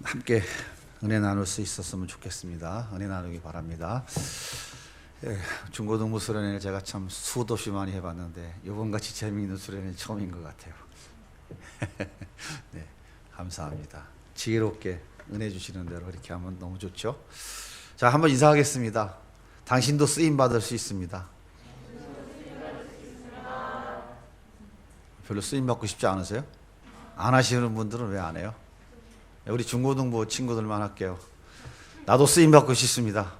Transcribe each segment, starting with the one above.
함께 은혜 나눌 수 있었으면 좋겠습니다. 은혜 나누기 바랍니다. 중고등부 수련회를 제가 참 수도 없이 많이 해봤는데 이번같이 재미있는 수련회는 처음인 것 같아요. 네, 감사합니다. 지혜롭게 은혜 주시는 대로 이렇게 하면 너무 좋죠. 자, 한번 인사하겠습니다. 당신도 쓰임 받을 수 있습니다. 별로 쓰임 받고 싶지 않으세요? 안 하시는 분들은 왜 안 해요? 우리 중고등부 친구들만 할게요. 나도 쓰임 받고 싶습니다.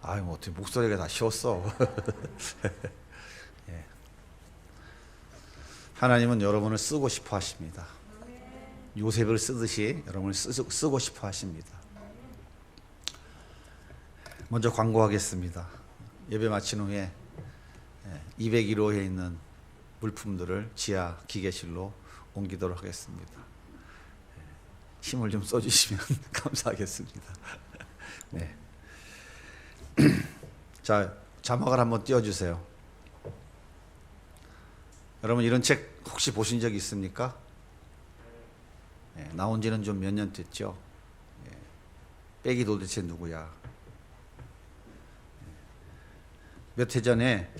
아유, 뭐 어떻게 목소리가 다 쉬웠어. 예. 하나님은 여러분을 쓰고 싶어 하십니다. 요셉을 쓰듯이 여러분을 쓰고 싶어 하십니다. 먼저 광고하겠습니다. 예배 마친 후에 201호에 있는 물품들을 지하 기계실로 옮기도록 하겠습니다. 힘을 좀 써주시면 감사하겠습니다. 네. 자, 자막을 한번 띄워주세요. 여러분, 이런 책 혹시 보신 적 있습니까? 네, 나온 지는 좀 몇 년 됐죠. 네. 빽이 도대체 누구야? 몇 해 전에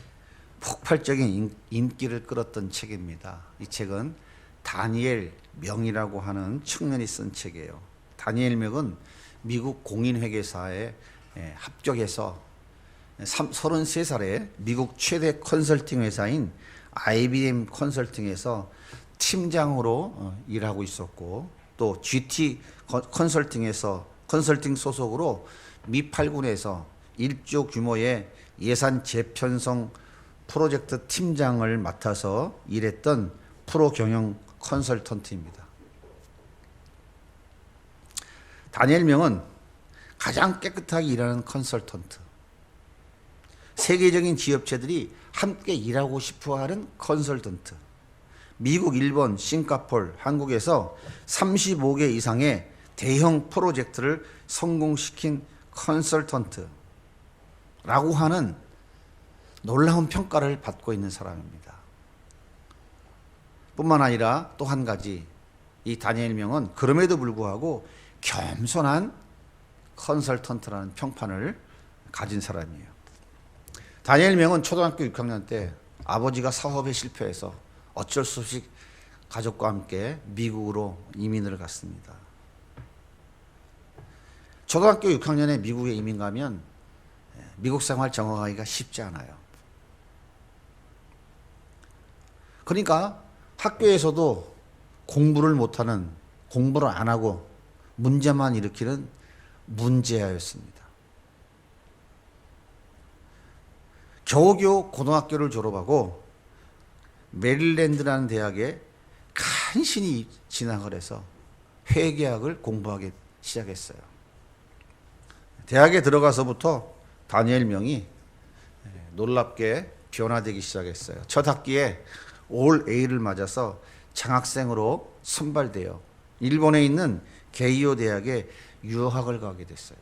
폭발적인 인기를 끌었던 책입니다. 이 책은 다니엘 명이라고 하는 청년이 쓴 책이에요. 다니엘 명은 미국 공인회계사에 합격해서 33살에 미국 최대 컨설팅 회사인 IBM 컨설팅에서 팀장으로 일하고 있었고, 또 GT 컨설팅에서 컨설팅 소속으로 미 8군에서 1조 규모의 예산 재편성 프로젝트 팀장을 맡아서 일했던 프로 경영 컨설턴트입니다. 다니엘 명은 가장 깨끗하게 일하는 컨설턴트, 세계적인 기업체들이 함께 일하고 싶어하는 컨설턴트, 미국, 일본, 싱가포르, 한국에서 35개 이상의 대형 프로젝트를 성공시킨 컨설턴트라고 하는 놀라운 평가를 받고 있는 사람입니다. 뿐만 아니라 또 한 가지, 이 다니엘 명은 그럼에도 불구하고 겸손한 컨설턴트라는 평판을 가진 사람이에요. 다니엘 명은 초등학교 6학년 때 아버지가 사업에 실패해서 어쩔 수 없이 가족과 함께 미국으로 이민을 갔습니다. 초등학교 6학년에 미국에 이민 가면 미국 생활 적응하기가 쉽지 않아요. 그러니까 학교에서도 공부를 못하는, 공부를 안 하고 문제만 일으키는 문제아였습니다. 겨우겨우 고등학교를 졸업하고 메릴랜드라는 대학에 간신히 진학을 해서 회계학을 공부하기 시작했어요. 대학에 들어가서부터 다니엘 명이 놀랍게 변화되기 시작했어요. 첫 학기에 올 A를 맞아서 장학생으로 선발되어 일본에 있는 게이오 대학에 유학을 가게 됐어요.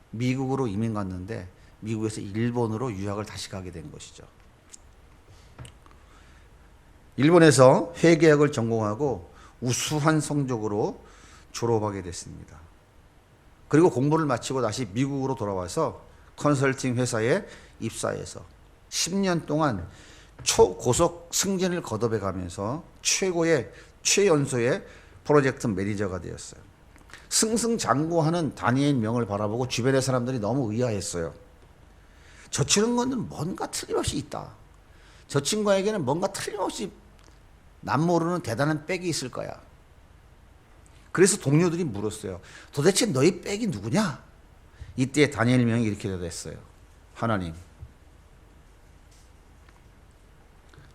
미국으로 이민 갔는데 미국에서 일본으로 유학을 다시 가게 된 것이죠. 일본에서 회계학을 전공하고 우수한 성적으로 졸업하게 됐습니다. 그리고 공부를 마치고 다시 미국으로 돌아와서 컨설팅 회사에 입사해서 10년 동안 초고속 승진을 거듭해 가면서 최고의 최연소의 프로젝트 매니저가 되었어요. 승승장구하는 다니엘 명을 바라보고 주변의 사람들이 너무 의아했어요. 저 친구는 뭔가 틀림없이 있다. 저 친구에게는 뭔가 틀림없이 남 모르는 대단한 백이 있을 거야. 그래서 동료들이 물었어요. 도대체 너희 백이 누구냐? 이때 다니엘 명이 이렇게 대답했어요. 하나님.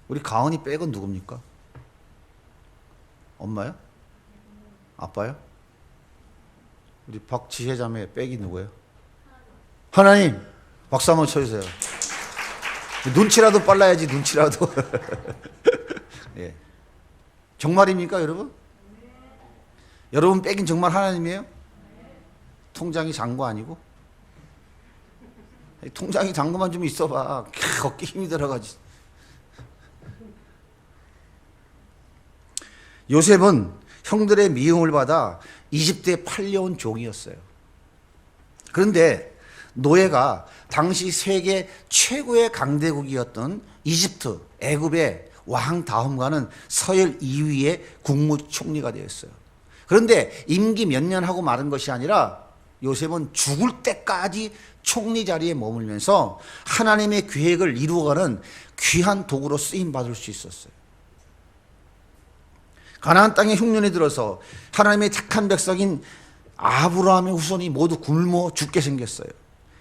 우리 가은이 백은 누굽니까? 엄마요? 아빠요? 우리 박지혜 자매 백이 누구예요? 하나님! 박수 한번 쳐주세요. 눈치라도 빨라야지, 눈치라도. 예. 정말입니까, 여러분? 여러분 백인 정말 하나님이에요? 통장이 잔거 아니고? 통장이 잔거만 좀 있어봐. 어깨 힘이 들어가지. 요셉은 형들의 미움을 받아 이집트에 팔려온 종이었어요. 그런데 노예가 당시 세계 최고의 강대국이었던 이집트, 애굽의 왕 다음과는 서열 2위의 국무총리가 되었어요. 그런데 임기 몇 년 하고 마른 것이 아니라 요셉은 죽을 때까지 총리 자리에 머물면서 하나님의 계획을 이루어가는 귀한 도구로 쓰임받을 수 있었어요. 가나안 땅에 흉년이 들어서 하나님의 착한 백성인 아브라함의 후손이 모두 굶어 죽게 생겼어요.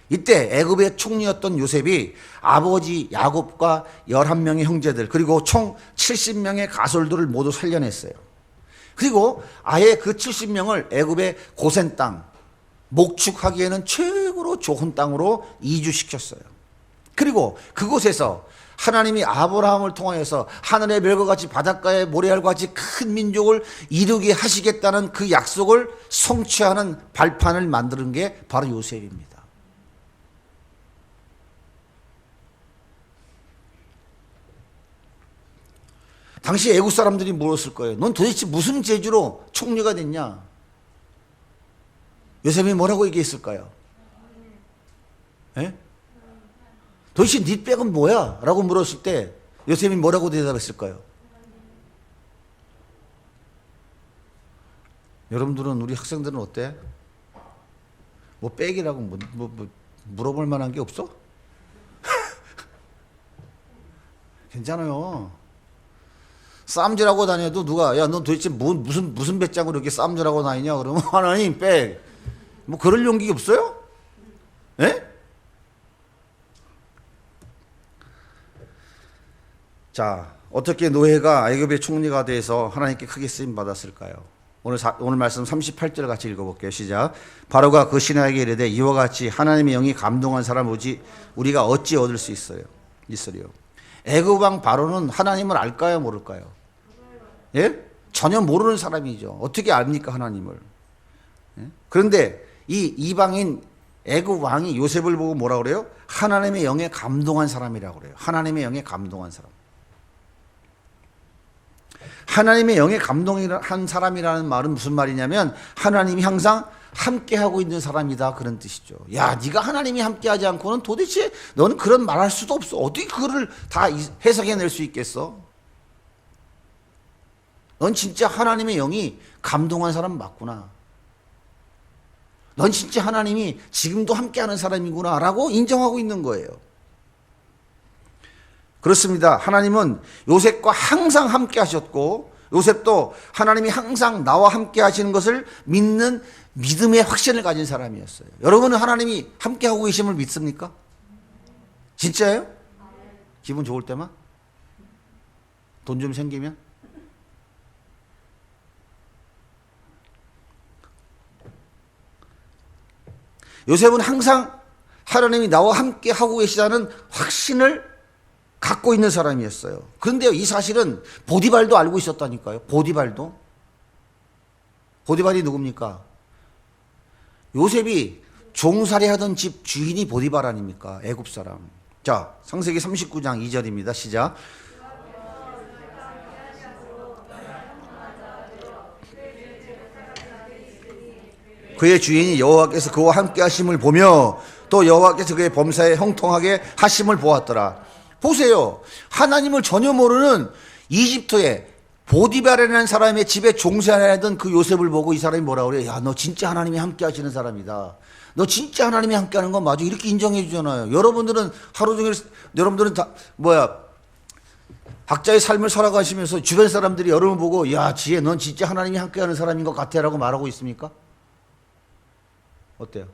이때 애굽의 총리였던 요셉이 아버지 야곱과 11명의 형제들 그리고 총 70명의 가솔들을 모두 살려냈어요. 그리고 아예 그 70명을 애굽의 고센 땅, 목축하기에는 최고로 좋은 땅으로 이주시켰어요. 그리고 그곳에서 하나님이 아브라함을 통하여서 하늘의 별과 같이 바닷가의 모래알과 같이 큰 민족을 이루게 하시겠다는 그 약속을 성취하는 발판을 만드는 게 바로 요셉입니다. 당시 애국 사람들이 물었을 거예요. 넌 도대체 무슨 재주로 총리가 됐냐? 요셉이 뭐라고 얘기했을까요? 예? 도대체 네 백은 뭐야? 라고 물었을 때 요셉이 뭐라고 대답했을까요? 여러분들은, 우리 학생들은 어때? 뭐 백이라고 물어볼 만한 게 없어? 괜찮아요. 쌈질하고 다녀도 누가, 야, 너 도대체 무슨 배짱으로 이렇게 쌈질하고 다니냐? 그러면 하나님 백. 뭐 그럴 용기 없어요? 예? 자, 어떻게 노예가 애굽의 총리가 돼서 하나님께 크게 쓰임 받았을까요? 오늘 말씀 38절 같이 읽어볼게요. 시작. 바로가 그 신하에게 이르되 이와 같이 하나님의 영이 감동한 사람 오지 우리가 어찌 얻을 수 있으리요. 애굽 왕 바로는 하나님을 알까요, 모를까요? 예? 전혀 모르는 사람이죠. 어떻게 압니까, 하나님을? 예? 그런데 이 이방인 애굽 왕이 요셉을 보고 뭐라 그래요? 하나님의 영에 감동한 사람이라고 그래요. 하나님의 영에 감동한 사람. 하나님의 영에 감동한 사람이라는 말은 무슨 말이냐면 하나님이 항상 함께하고 있는 사람이다, 그런 뜻이죠. 야, 네가 하나님이 함께하지 않고는 도대체 너는 그런 말할 수도 없어. 어떻게 그거를 다 해석해낼 수 있겠어? 넌 진짜 하나님의 영이 감동한 사람 맞구나. 넌 진짜 하나님이 지금도 함께하는 사람이구나 라고 인정하고 있는 거예요. 그렇습니다. 하나님은 요셉과 항상 함께 하셨고 요셉도 하나님이 항상 나와 함께 하시는 것을 믿는 믿음의 확신을 가진 사람이었어요. 여러분은 하나님이 함께 하고 계심을 믿습니까? 진짜예요? 기분 좋을 때만? 돈 좀 생기면? 요셉은 항상 하나님이 나와 함께 하고 계시다는 확신을 갖고 있는 사람이었어요. 그런데요, 이 사실은 보디발도 알고 있었다니까요. 보디발이 누굽니까? 요셉이 종살이 하던 집 주인이 보디발 아닙니까? 애굽 사람. 자, 창세기 39장 2절입니다. 시작. 그의 주인이 여호와께서 그와 함께 하심을 보며 또 여호와께서 그의 범사에 형통하게 하심을 보았더라. 보세요. 하나님을 전혀 모르는 이집트의 보디발이라는 사람의 집에 종살이하던 그 요셉을 보고 이 사람이 뭐라고 그래요? 야, 너 진짜 하나님이 함께 하시는 사람이다. 너 진짜 하나님이 함께 하는 건 맞아. 이렇게 인정해 주잖아요. 여러분들은 하루 종일, 여러분들은 다, 각자의 삶을 살아가시면서 주변 사람들이 여러분 보고, 야, 지혜, 넌 진짜 하나님이 함께 하는 사람인 것 같아. 라고 말하고 있습니까? 어때요?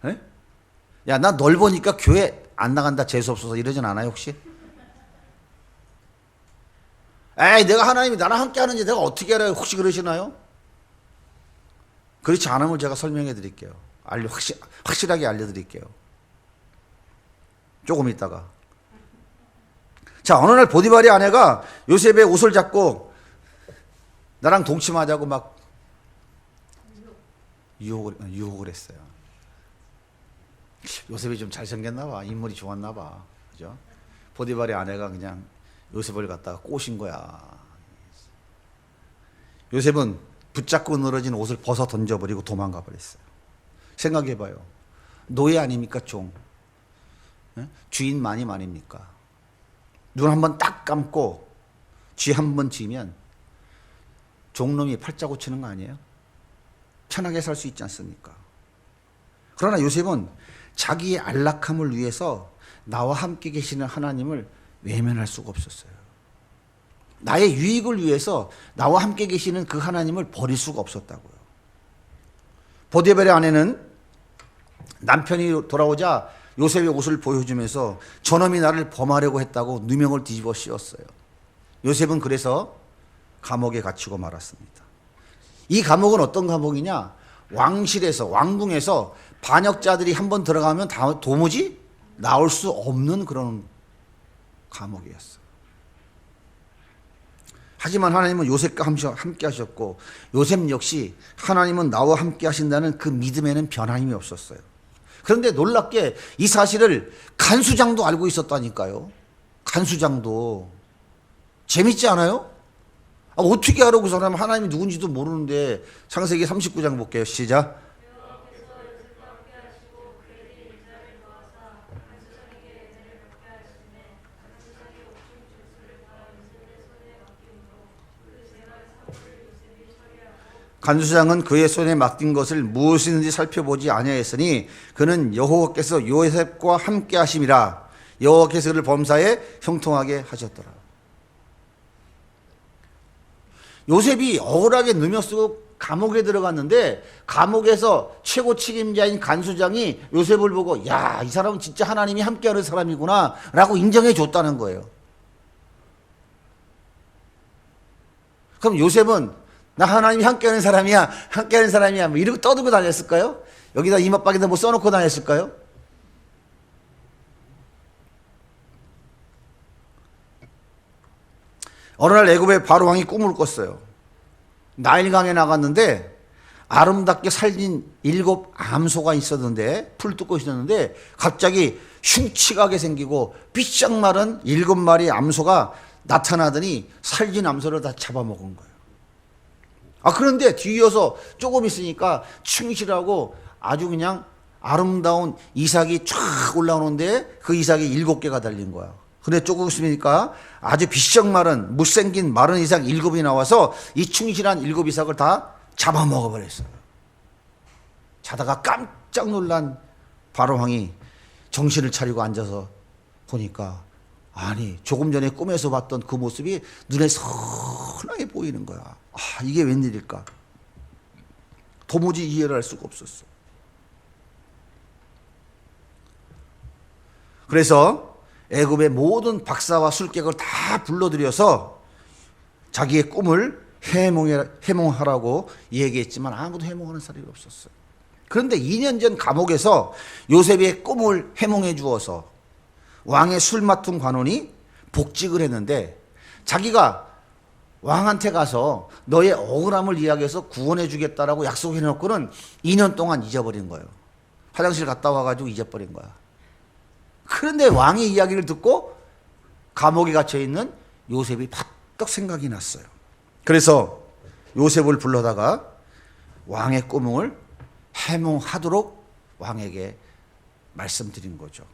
에? 야, 나 널 보니까 교회 안 나간다, 재수없어서 이러진 않아요, 혹시? 에이, 내가 하나님이 나랑 함께 하는지 내가 어떻게 알아요? 혹시 그러시나요? 그렇지 않으면 제가 설명해 드릴게요. 확실하게 알려드릴게요. 조금 있다가. 자, 어느 날 보디발의 아내가 요셉의 옷을 잡고 나랑 동침하자고 막 유혹을 했어요. 요셉이 좀 잘생겼나 봐. 인물이 좋았나 봐. 그죠? 보디발의 아내가 그냥 요셉을 갖다가 꼬신 거야. 요셉은 붙잡고 늘어진 옷을 벗어 던져버리고 도망가 버렸어요. 생각해봐요. 노예 아닙니까? 종. 주인 마님 아닙니까? 눈 한번 딱 감고 쥐 한번 쥐면 종놈이 팔자 고치는 거 아니에요? 편하게 살 수 있지 않습니까? 그러나 요셉은 자기의 안락함을 위해서 나와 함께 계시는 하나님을 외면할 수가 없었어요. 나의 유익을 위해서 나와 함께 계시는 그 하나님을 버릴 수가 없었다고요. 보디발의 아내는 남편이 돌아오자 요셉의 옷을 보여주면서 저놈이 나를 범하려고 했다고 누명을 뒤집어 씌웠어요. 요셉은 그래서 감옥에 갇히고 말았습니다. 이 감옥은 어떤 감옥이냐? 왕실에서, 왕궁에서 반역자들이 한번 들어가면 도무지 나올 수 없는 그런 감옥이었어요. 하지만 하나님은 요셉과 함께 하셨고 요셉 역시 하나님은 나와 함께 하신다는 그 믿음에는 변함이 없었어요. 그런데 놀랍게 이 사실을 간수장도 알고 있었다니까요. 간수장도. 재밌지 않아요? 어떻게 알아? 그 사람 하나님이 누군지도 모르는데. 창세기 39장 볼게요. 시작. 간수장은 그의 손에 맡긴 것을 무엇이든지 살펴보지 아니하였으니 그는 여호와께서 요셉과 함께 하심이라. 여호와께서 그를 범사에 형통하게 하셨더라. 요셉이 억울하게 누명 쓰고 감옥에 들어갔는데 감옥에서 최고 책임자인 간수장이 요셉을 보고 야, 이 사람은 진짜 하나님이 함께하는 사람이구나 라고 인정해 줬다는 거예요. 그럼 요셉은 나 하나님이 함께하는 사람이야, 함께하는 사람이야 뭐 이러고 떠들고 다녔을까요? 여기다 이마박에다 뭐 써놓고 다녔을까요? 어느 날 애굽의 바로 왕이 꿈을 꿨어요. 나일강에 나갔는데 아름답게 살진 7 암소가 있었는데, 풀 뜯고 있었는데 갑자기 흉측하게 생기고 삐쩍 마른 7마리 암소가 나타나더니 살진 암소를 다 잡아먹은 거예요. 그런데 뒤이어서 조금 있으니까 충실하고 아주 그냥 아름다운 이삭이 쫙 올라오는데 그 이삭이 7개가 달린 거야. 근데 조금 있으니까 아주 비쩍 마른 못생긴 마른 이삭 7이 나와서 이 충실한 7 이삭을 다 잡아먹어 버렸어요. 자다가 깜짝 놀란 바로왕이 정신을 차리고 앉아서 보니까 아니 조금 전에 꿈에서 봤던 그 모습이 눈에 선하게 보이는 거야. 이게 웬일일까? 도무지 이해를 할 수가 없었어. 그래서 애굽의 모든 박사와 술객을 다 불러들여서 자기의 꿈을 해몽하라고 얘기했지만 아무도 해몽하는 사람이 없었어요. 그런데 2년 전 감옥에서 요셉의 꿈을 해몽해 주어서 왕의 술 맡은 관원이 복직을 했는데 자기가 왕한테 가서 너의 억울함을 이야기해서 구원해 주겠다라고 약속해 놓고는 2년 동안 잊어버린 거예요. 화장실 갔다 와가지고 잊어버린 거야. 그런데 왕의 이야기를 듣고 감옥에 갇혀있는 요셉이 바떡 생각이 났어요. 그래서 요셉을 불러다가 왕의 꿈을 해몽하도록 왕에게 말씀드린 거죠.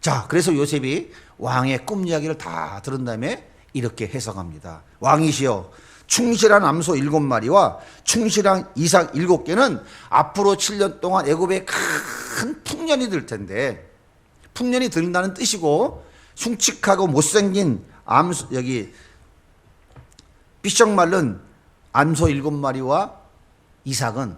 자, 그래서 요셉이 왕의 꿈 이야기를 다 들은 다음에 이렇게 해석합니다. 왕이시여, 충실한 암소 7마리와 충실한 이삭 7개는 앞으로 7년 동안 애굽에 큰 풍년이 들 텐데, 풍년이 든다는 뜻이고, 흉측하고 못생긴 암소, 여기 삐쩍 마른 암소 7마리와 이삭은,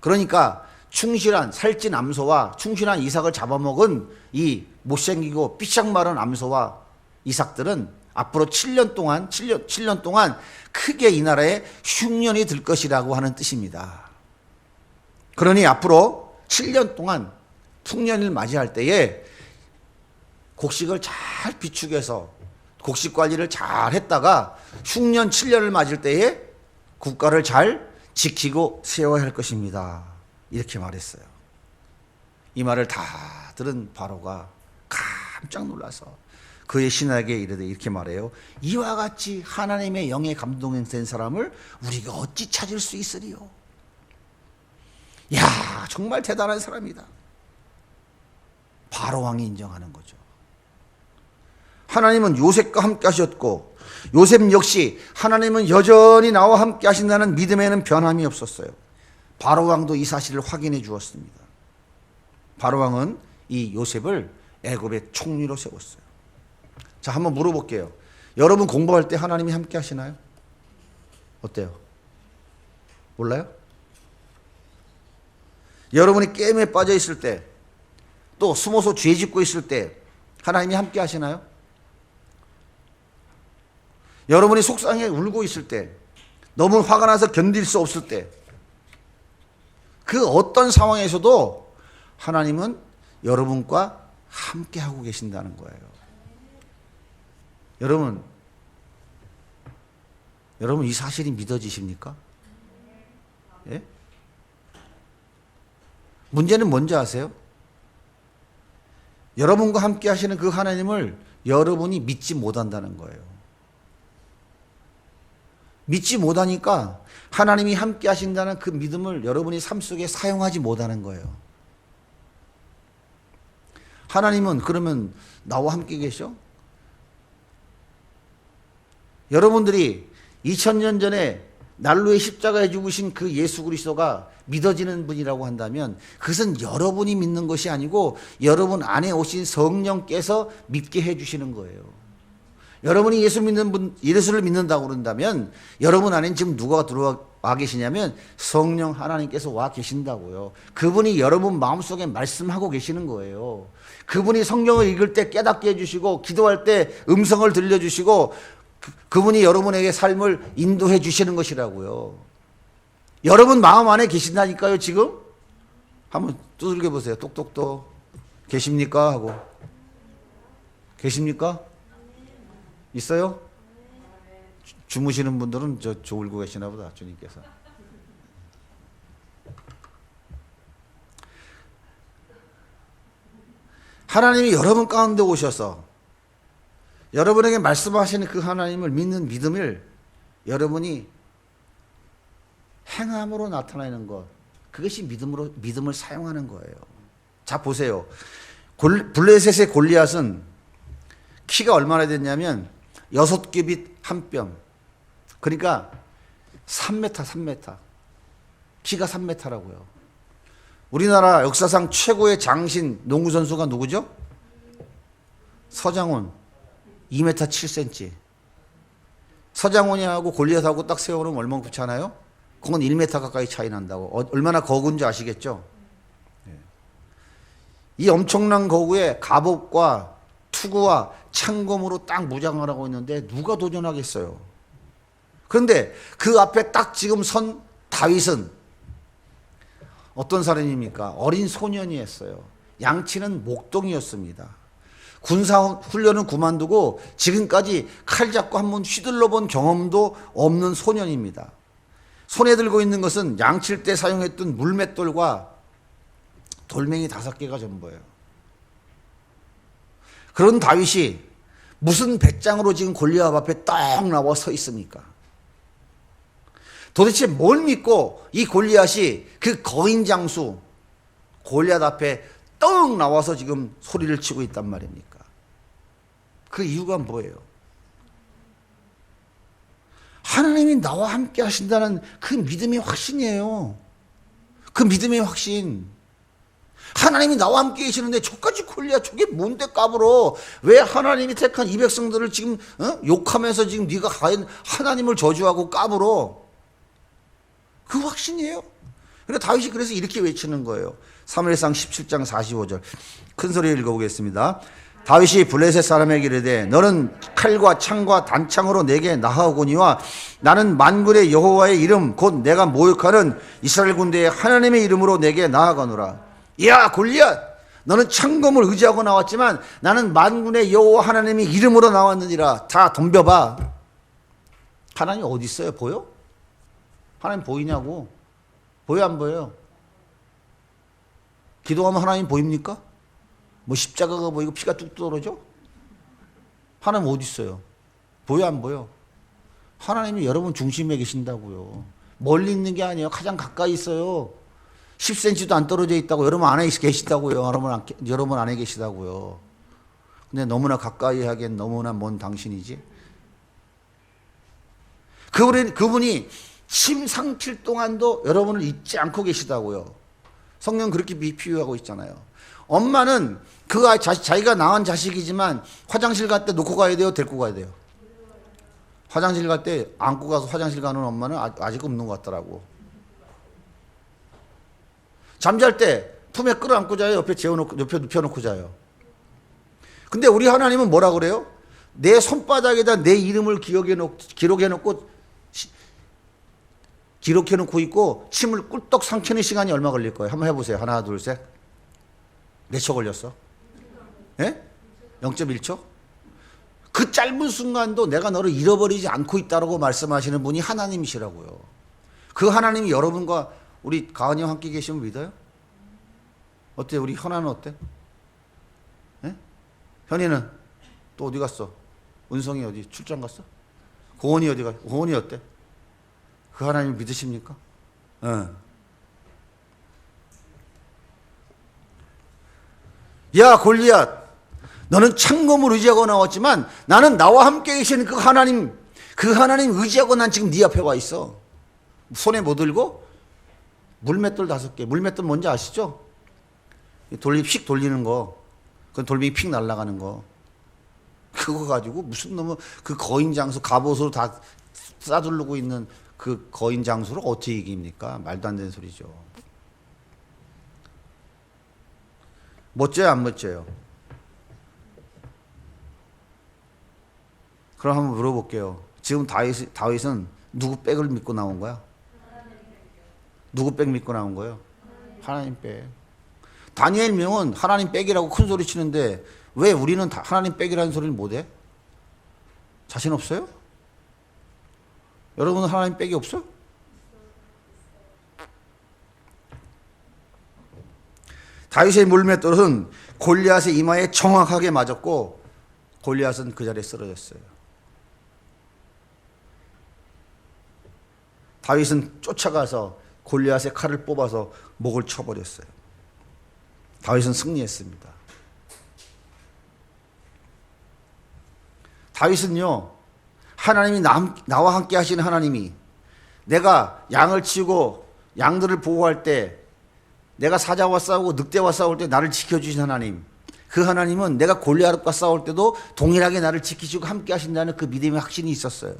그러니까 충실한 살찐 암소와 충실한 이삭을 잡아먹은 이 못생기고 삐쩍 마른 암소와 이삭들은 앞으로 7년 동안 크게 이 나라에 흉년이 들 것이라고 하는 뜻입니다. 그러니 앞으로 7년 동안 풍년을 맞이할 때에 곡식을 잘 비축해서 곡식 관리를 잘 했다가 흉년 7년을 맞을 때에 국가를 잘 지키고 세워야 할 것입니다. 이렇게 말했어요. 이 말을 다 들은 바로가 깜짝 놀라서 그의 신하에게 이르되 이렇게 말해요. 이와 같이 하나님의 영에 감동된 사람을 우리가 어찌 찾을 수 있으리요. 야, 정말 대단한 사람이다. 바로 왕이 인정하는 거죠. 하나님은 요셉과 함께 하셨고 요셉 역시 하나님은 여전히 나와 함께 하신다는 믿음에는 변함이 없었어요. 바로 왕도 이 사실을 확인해 주었습니다. 바로 왕은 이 요셉을 애굽의 총리로 세웠어요. 자, 한번 물어볼게요. 여러분 공부할 때 하나님이 함께 하시나요? 어때요? 몰라요? 여러분이 게임에 빠져 있을 때, 또 숨어서 죄 짓고 있을 때 하나님이 함께 하시나요? 여러분이 속상해 울고 있을 때, 너무 화가 나서 견딜 수 없을 때, 그 어떤 상황에서도 하나님은 여러분과 함께 하고 계신다는 거예요. 여러분 이 사실이 믿어지십니까? 예? 문제는 뭔지 아세요? 여러분과 함께 하시는 그 하나님을 여러분이 믿지 못한다는 거예요. 믿지 못하니까 하나님이 함께 하신다는 그 믿음을 여러분이 삶 속에 사용하지 못하는 거예요. 하나님은 그러면 나와 함께 계셔? 여러분들이 2000년 전에 난로의 십자가에 죽으신 그 예수 그리스도가 믿어지는 분이라고 한다면 그것은 여러분이 믿는 것이 아니고 여러분 안에 오신 성령께서 믿게 해주시는 거예요. 여러분이 예수를 믿는다고 그런다면 여러분 안에 지금 누가 들어와 계시냐면 성령 하나님께서 와 계신다고요. 그분이 여러분 마음속에 말씀하고 계시는 거예요. 그분이 성경을 읽을 때 깨닫게 해주시고 기도할 때 음성을 들려주시고 그분이 여러분에게 삶을 인도해 주시는 것이라고요. 여러분 마음 안에 계신다니까요. 지금 한번 두들겨 보세요. 똑똑똑 계십니까? 하고 계십니까? 있어요? 주무시는 분들은 저 졸고 계시나 보다. 주님께서. 하나님이 여러분 가운데 오셔서 여러분에게 말씀하시는 그 하나님을 믿는 믿음을 여러분이 행함으로 나타내는 것, 그것이 믿음을 사용하는 거예요. 자, 보세요. 블레셋의 골리앗은 키가 얼마나 됐냐면 6규빗 한 뼘. 그러니까 3m. 키가 3m라고요. 우리나라 역사상 최고의 장신 농구선수가 누구죠? 서장훈. 2m 7cm. 서장훈이하고 골리앗하고 딱 세워놓으면 얼마나 그렇잖아요? 그건 1m 가까이 차이 난다고. 얼마나 거구인지 아시겠죠? 이 엄청난 거구에 갑옷과 투구와 창검으로 딱 무장을 하고 있는데 누가 도전하겠어요? 그런데 그 앞에 딱 지금 선 다윗은 어떤 사람입니까? 어린 소년이었어요. 양치는 목동이었습니다. 군사 훈련은 그만두고 지금까지 칼 잡고 한번 휘둘러 본 경험도 없는 소년입니다. 손에 들고 있는 것은 양칠 때 사용했던 물맷돌과 돌멩이 5개가 전부예요. 그런 다윗이 무슨 배짱으로 지금 골리앗 앞에 딱 나와 서 있습니까? 도대체 뭘 믿고 이 골리앗이 그 거인 장수 골리앗 앞에 떡 나와서 지금 소리를 치고 있단 말입니까? 그 이유가 뭐예요? 하나님이 나와 함께 하신다는 그 믿음의 확신이에요. 그 믿음의 확신. 하나님이 나와 함께 계시는데 저까지 골리앗 저게 뭔데 까불어? 왜 하나님이 택한 이 백성들을 지금 욕하면서 지금 네가 하나님을 저주하고 까불어? 그 확신이에요. 그러니까 다윗이 그래서 이렇게 외치는 거예요. 사무엘상 17장 45절 큰 소리로 읽어보겠습니다. 다윗이 블레셋 사람에게 이르되 너는 칼과 창과 단창으로 내게 나아오거니와 나는 만군의 여호와의 이름 곧 내가 모욕하는 이스라엘 군대의 하나님의 이름으로 내게 나아가노라. 야 골리앗, 너는 창검을 의지하고 나왔지만 나는 만군의 여호와 하나님의 이름으로 나왔느니라. 다 덤벼봐. 하나님 어디 있어요? 보여? 하나님 보이냐고. 보여 안 보여요? 기도하면 하나님 보입니까? 뭐 십자가가 보이고 피가 뚝 떨어져? 하나님 어디 있어요? 보여 안 보여? 하나님이 여러분 중심에 계신다고요. 멀리 있는 게 아니에요. 가장 가까이 있어요. 10cm도 안 떨어져 있다고. 여러분 안에 계시다고요. 여러분 안에 계시다고요. 근데 너무나 가까이 하기엔 너무나 먼 당신이지. 그분이 침 삼킬 동안도 여러분을 잊지 않고 계시다고요. 성경 그렇게 비유하고 있잖아요. 엄마는 자기가 낳은 자식이지만 화장실 갈 때 놓고 가야 돼요? 데리고 가야 돼요? 화장실 갈 때 안고 가서 화장실 가는 엄마는 아직 없는 것 같더라고. 잠잘 때 품에 끌어안고 자요? 옆에 눕혀놓고 자요? 근데 우리 하나님은 뭐라 그래요? 내 손바닥에다 내 이름을 기록해놓고 있고 침을 꿀떡 삼키는 시간이 얼마 걸릴 거예요? 한번 해보세요. 하나, 둘, 셋. 몇 초 걸렸어? 예? 0.1초? 그 짧은 순간도 내가 너를 잃어버리지 않고 있다고 말씀하시는 분이 하나님이시라고요. 그 하나님이 여러분과 우리 가은이와 함께 계시면 믿어요? 어때? 우리 현아는 어때? 예? 현이는 또 어디 갔어? 은성이 어디 출장 갔어? 고원이 어디 갔어? 고원이 어때? 그 하나님 믿으십니까? 야 골리앗, 너는 창검을 의지하고 나왔지만 나는 나와 함께 계시는 그 하나님 의지하고 난 지금 네 앞에 와 있어. 손에 뭐 들고? 물맷돌 5개. 물맷돌 뭔지 아시죠? 휙 돌리는 거. 그 돌멩이 픽 날아가는 거. 그거 가지고 무슨 놈의 그 거인 장수 갑옷으로 다 싸두르고 있는 그 거인 장수를 어떻게 이깁니까? 말도 안 되는 소리죠. 멋져요, 안 멋져요? 그럼 한번 물어볼게요. 지금 다윗은 누구 백을 믿고 나온 거야? 누구 백 믿고 나온 거예요? 하나님 백. 다니엘 명은 하나님 백이라고 큰 소리 치는데 왜 우리는 하나님 백이라는 소리를 못해? 자신 없어요? 여러분은 하나님 백이 없어요? 다윗의 물맷돌은 골리앗의 이마에 정확하게 맞았고 골리앗은 그 자리에 쓰러졌어요. 다윗은 쫓아가서 골리앗의 칼을 뽑아서 목을 쳐버렸어요. 다윗은 승리했습니다. 다윗은요, 하나님이 나와 함께 하시는 하나님이, 내가 양을 치고 양들을 보호할 때, 내가 사자와 싸우고 늑대와 싸울 때 나를 지켜주신 하나님, 그 하나님은 내가 골리앗과 싸울 때도 동일하게 나를 지키시고 함께 하신다는 그 믿음의 확신이 있었어요.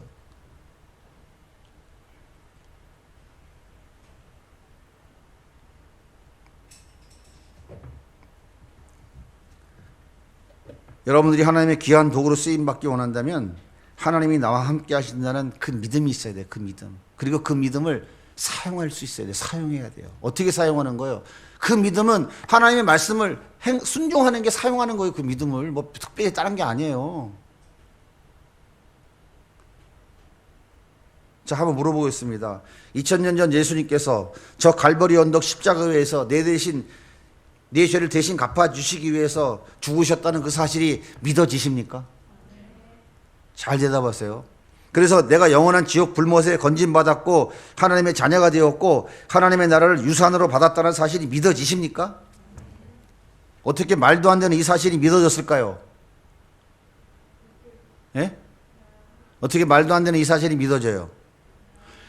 여러분들이 하나님의 귀한 도구로 쓰임받기 원한다면 하나님이 나와 함께 하신다는 그 믿음이 있어야 돼요. 그 믿음. 그리고 그 믿음을 사용할 수 있어야 돼요. 사용해야 돼요. 어떻게 사용하는 거예요? 그 믿음은 하나님의 말씀을 순종하는 게 사용하는 거예요. 그 믿음을 뭐 특별히 다른 게 아니에요. 자, 한번 물어보겠습니다. 2000년 전 예수님께서 저 갈보리 언덕 십자가 위에서 내 죄를 대신 갚아주시기 위해서 죽으셨다는 그 사실이 믿어지십니까? 잘 대답하세요. 그래서 내가 영원한 지옥 불못에 건진받았고 하나님의 자녀가 되었고 하나님의 나라를 유산으로 받았다는 사실이 믿어지십니까? 어떻게 말도 안 되는 이 사실이 믿어졌을까요? 예? 어떻게 말도 안 되는 이 사실이 믿어져요?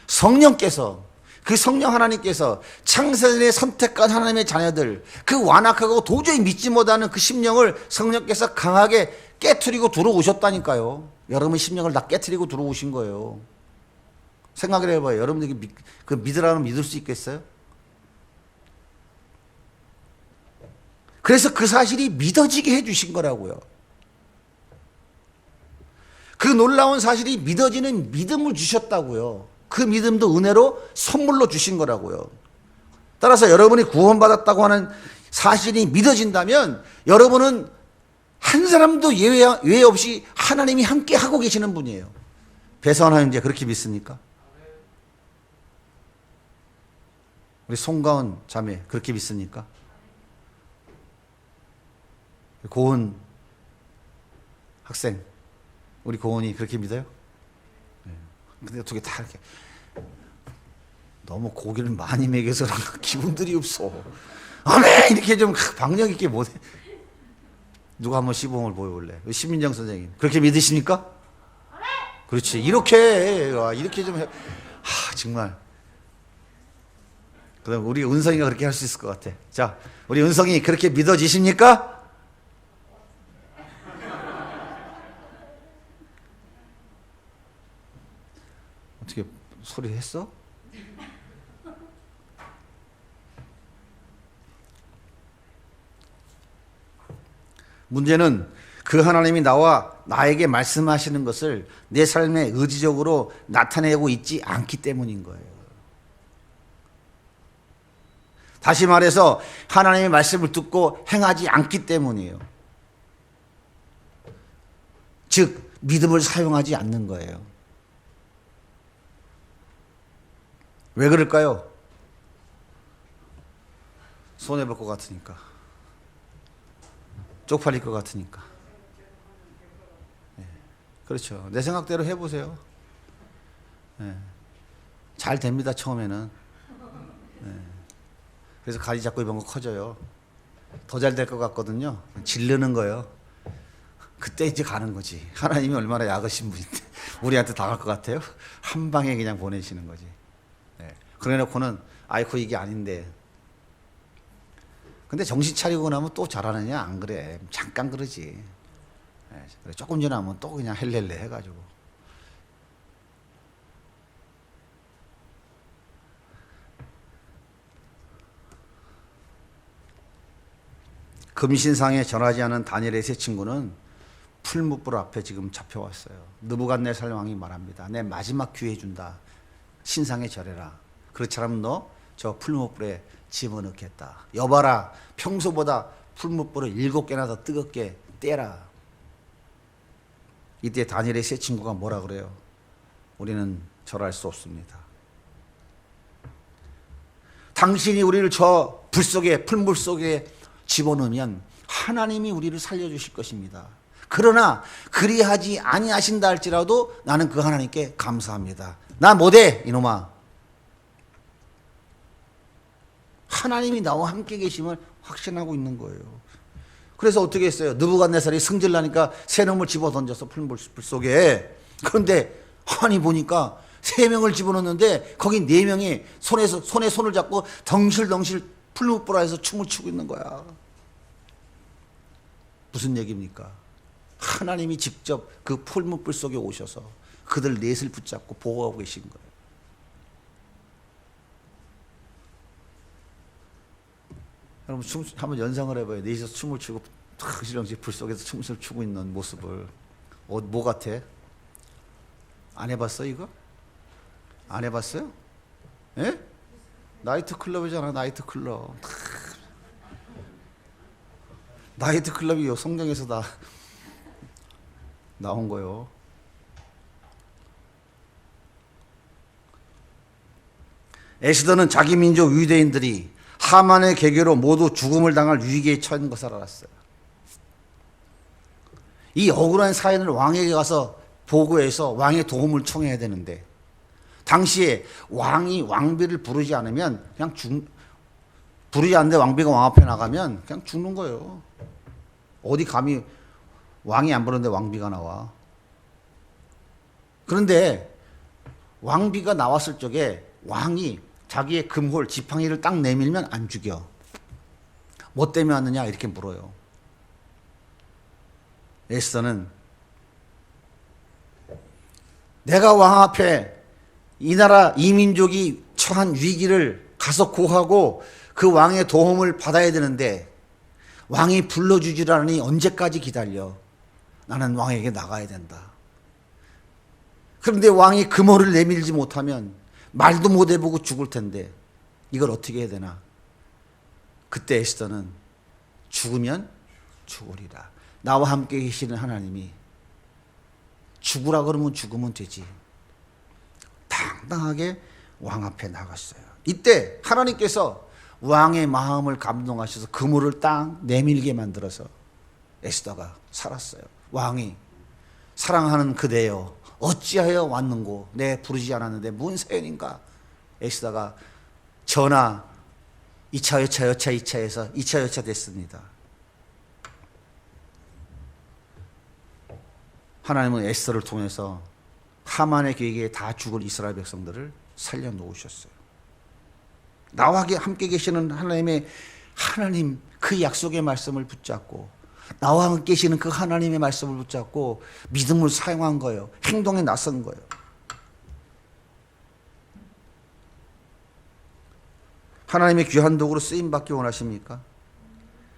성령께서, 그 성령 하나님께서 창세전에 선택한 하나님의 자녀들, 그 완악하고 도저히 믿지 못하는 그 심령을 성령께서 강하게 깨트리고 들어오셨다니까요. 여러분 심령을 다 깨트리고 들어오신 거예요. 생각을 해봐요. 여러분들이 그 믿으라면 믿을 수 있겠어요? 그래서 그 사실이 믿어지게 해주신 거라고요. 그 놀라운 사실이 믿어지는 믿음을 주셨다고요. 그 믿음도 은혜로 선물로 주신 거라고요. 따라서 여러분이 구원받았다고 하는 사실이 믿어진다면 여러분은 한 사람도 예외 없이 하나님이 함께 하고 계시는 분이에요. 배사원 형제 그렇게 믿습니까? 우리 송가은 자매 그렇게 믿습니까? 고은 학생 우리 고은이 그렇게 믿어요? 근데 어떻게 다 이렇게 너무 고기를 많이 먹여서 기분들이 없어. 아멘 이렇게 좀 박력 있게 못해. 누가 한번 시범을 보여볼래? 심민정 선생님 그렇게 믿으십니까? 그렇지 이렇게 좀 해. 정말. 그럼 우리 은성이가 그렇게 할 수 있을 것 같아. 자, 우리 은성이 그렇게 믿어지십니까? 어떻게 소리 했어? 문제는 그 하나님이 나에게 말씀하시는 것을 내 삶에 의지적으로 나타내고 있지 않기 때문인 거예요. 다시 말해서 하나님의 말씀을 듣고 행하지 않기 때문이에요. 즉 믿음을 사용하지 않는 거예요. 왜 그럴까요? 손해볼 것 같으니까. 쪽팔릴 것 같으니까. 그렇죠. 내 생각대로 해보세요. 잘 됩니다, 처음에는. 그래서 가지 잡고 이런 거 커져요. 더 잘 될 것 같거든요. 질르는 거예요. 그때 이제 가는 거지. 하나님이 얼마나 약으신 분인데 우리한테 당할 것 같아요? 한 방에 그냥 보내시는 거지. 그래 놓고는 아이고 이게 아닌데. 근데 정신 차리고 나면 또 잘하느냐? 안 그래. 잠깐 그러지. 조금 지나면 또 그냥 헬렐레 해가지고. 금신상에 전하지 않은 다니엘의 세 친구는 풀무불 앞에 지금 잡혀왔어요. 느부갓네살 왕이 말합니다. 내 마지막 기회 준다. 신상에 절해라. 그렇지 않으면 너 저 풀무불에 집어넣겠다. 여봐라. 평소보다 풀무불을 7개나 더 뜨겁게 떼라. 이때 다니엘의 세 친구가 뭐라 그래요? 우리는 절할 수 없습니다. 당신이 우리를 저 불 속에 풀물 속에 집어넣으면 하나님이 우리를 살려주실 것입니다. 그러나 그리하지 아니하신다 할지라도 나는 그 하나님께 감사합니다. 나 못해 이놈아. 하나님이 나와 함께 계심을 확신하고 있는 거예요. 그래서 어떻게 했어요? 느부갓네살이 승질나니까 새 놈을 집어 던져서 풀물 속에. 그런데 아니 보니까 3명을 집어넣는데 거기 4명이 손에 손을 잡고 덩실덩실 풀무불에서 춤을 추고 있는 거야. 무슨 얘기입니까? 하나님이 직접 그 풀무불 속에 오셔서 그들 넷을 붙잡고 보호하고 계신 거예요. 여러분 한번 연상을 해봐요. 넷이서 춤을 추고 덩실덩실 불 속에서 춤을 추고 있는 모습을. 뭐 같아? 안 해봤어 이거? 안 해봤어요? 예? 나이트클럽이잖아. 나이트클럽. 나이트클럽이 성경에서 다 나온 거요. 에스더는 자기 민족 유대인들이 하만의 계계로 모두 죽음을 당할 위기에 처한 것을 알았어요. 이 억울한 사연을 왕에게 가서 보고해서 왕의 도움을 청해야 되는데 당시에 왕이 왕비를 부르지 않으면 그냥 부르지 않는데 왕비가 왕 앞에 나가면 그냥 죽는 거예요. 어디 감히 왕이 안 부르는데 왕비가 나와. 그런데 왕비가 나왔을 적에 왕이 자기의 금홀 지팡이를 딱 내밀면 안 죽여. 뭐 때문에 왔느냐 이렇게 물어요. 에스더는 내가 왕 앞에 이 나라 이 민족이 처한 위기를 가서 구하고 그 왕의 도움을 받아야 되는데 왕이 불러주질 않으니 언제까지 기다려. 나는 왕에게 나가야 된다. 그런데 왕이 금호를 내밀지 못하면 말도 못 해보고 죽을 텐데 이걸 어떻게 해야 되나. 그때 에스더는 죽으면 죽으리라. 나와 함께 계시는 하나님이 죽으라 그러면 죽으면 되지. 당당하게 왕 앞에 나갔어요. 이때 하나님께서 왕의 마음을 감동하셔서 그물을 딱 내밀게 만들어서 에스더가 살았어요. 왕이 사랑하는 그대여 어찌하여 왔는고 내 부르지 않았는데 무슨 사연인가. 애쓰다가 전하 2차 여차 2차에서 2차 여차 됐습니다. 하나님은 에스더를 통해서 하만의 계획에 다 죽을 이스라엘 백성들을 살려놓으셨어요. 나와 함께 계시는 하나님 그 약속의 말씀을 붙잡고 나와 함께 계시는 그 하나님의 말씀을 붙잡고 믿음을 사용한 거예요. 행동에 나선 거예요. 하나님의 귀한 도구로 쓰임받기 원하십니까?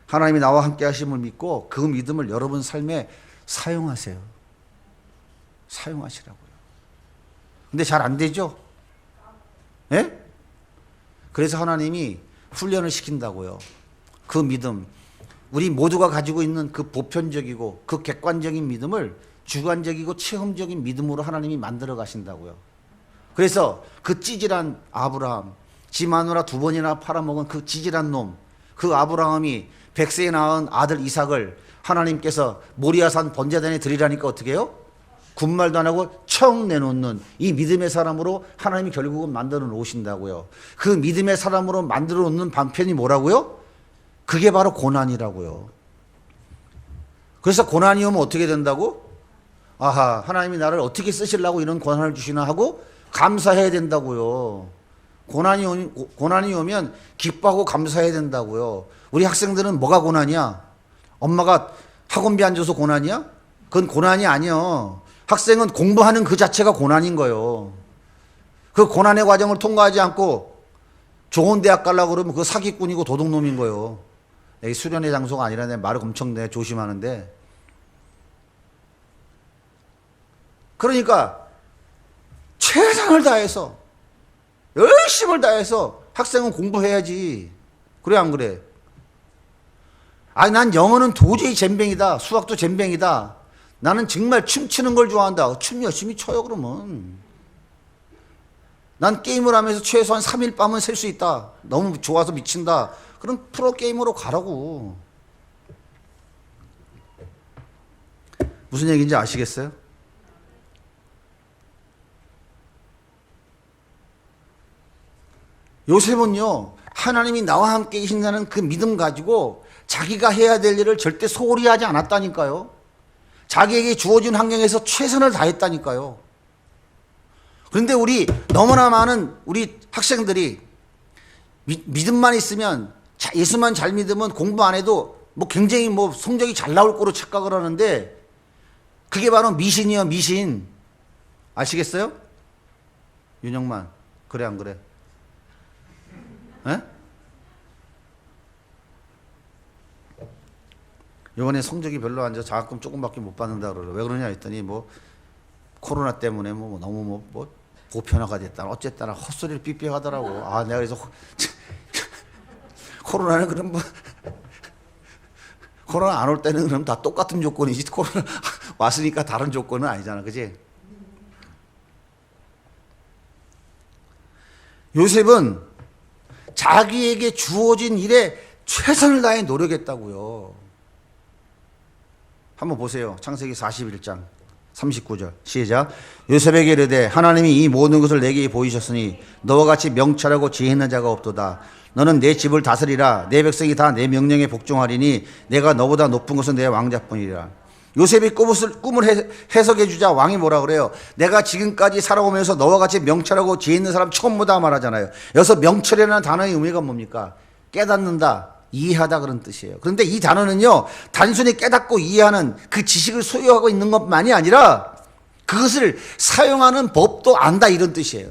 하나님이 나와 함께 하심을 믿고 그 믿음을 여러분 삶에 사용하세요. 사용하시라고요. 근데 잘 안 되죠? 예? 그래서 하나님이 훈련을 시킨다고요. 그 믿음, 우리 모두가 가지고 있는 그 보편적이고 그 객관적인 믿음을 주관적이고 체험적인 믿음으로 하나님이 만들어 가신다고요. 그래서 그 찌질한 아브라함, 지 마누라 2번이나 팔아먹은 그 찌질한 놈, 그 아브라함이 100세에 낳은 아들 이삭을 하나님께서 모리아산 번제단에 드리라니까 어떻게 해요? 군말도 안 하고 청 내놓는 이 믿음의 사람으로 하나님이 결국은 만들어 놓으신다고요. 그 믿음의 사람으로 만들어 놓는 방편이 뭐라고요? 그게 바로 고난이라고요. 그래서 고난이 오면 어떻게 된다고? 아하, 하나님이 나를 어떻게 쓰시려고 이런 고난을 주시나 하고 감사해야 된다고요. 고난이 오면 기뻐하고 감사해야 된다고요. 우리 학생들은 뭐가 고난이야? 엄마가 학원비 안 줘서 고난이야? 그건 고난이 아니야. 학생은 공부하는 그 자체가 고난인 거예요. 그 고난의 과정을 통과하지 않고 좋은 대학 가려고 그러면 그거 사기꾼이고 도둑놈인 거예요. 여기 수련의 장소가 아니라 내 말을 엄청 내 조심하는데. 그러니까 최선을 다해서 열심을 다해서 학생은 공부해야지. 그래 안 그래? 아니 난 영어는 도저히 젬병이다. 수학도 젬병이다. 나는 정말 춤추는 걸 좋아한다. 춤 열심히 춰요 그러면. 난 게임을 하면서 최소한 3일 밤은 셀 수 있다. 너무 좋아서 미친다. 그럼 프로게이머로 가라고. 무슨 얘기인지 아시겠어요? 요셉은요, 하나님이 나와 함께 계신다는 그 믿음 가지고 자기가 해야 될 일을 절대 소홀히 하지 않았다니까요. 자기에게 주어진 환경에서 최선을 다했다니까요. 그런데 우리 너무나 많은 우리 학생들이 믿음만 있으면, 예수만 잘 믿으면 공부 안 해도 뭐 굉장히 뭐 성적이 잘 나올 거로 착각을 하는데, 그게 바로 미신이요, 미신. 아시겠어요? 윤영만, 그래 안 그래? 에? 이번에 성적이 별로 안 좋아 장학금 조금밖에 못 받는다 그러고. 왜 그러냐 했더니 뭐 코로나 때문에 뭐 너무 뭐 보편화가 됐다 어쨌다나 헛소리를 삐삐 하더라고. 아 내가 그래서 코로나는 그럼 뭐 코로나 안 올 때는 그럼 다 똑같은 조건이지 코로나 왔으니까 다른 조건은 아니잖아, 그지? 요셉은 자기에게 주어진 일에 최선을 다해 노력했다고요. 한번 보세요. 창세기 41장 39절 시작. 요셉에게 이르되 하나님이 이 모든 것을 내게 보이셨으니 너와 같이 명철하고 지혜 있는 자가 없도다. 너는 내 집을 다스리라. 내 백성이 다 내 명령에 복종하리니 내가 너보다 높은 것은 내 왕자뿐이라. 요셉이 꿈을 해석해 주자 왕이 뭐라 그래요? 내가 지금까지 살아오면서 너와 같이 명철하고 지혜 있는 사람 처음 보다 말하잖아요. 여기서 명철이라는 단어의 의미가 뭡니까? 깨닫는다, 이해하다 그런 뜻이에요. 그런데 이 단어는요, 단순히 깨닫고 이해하는 그 지식을 소유하고 있는 것만이 아니라 그것을 사용하는 법도 안다 이런 뜻이에요.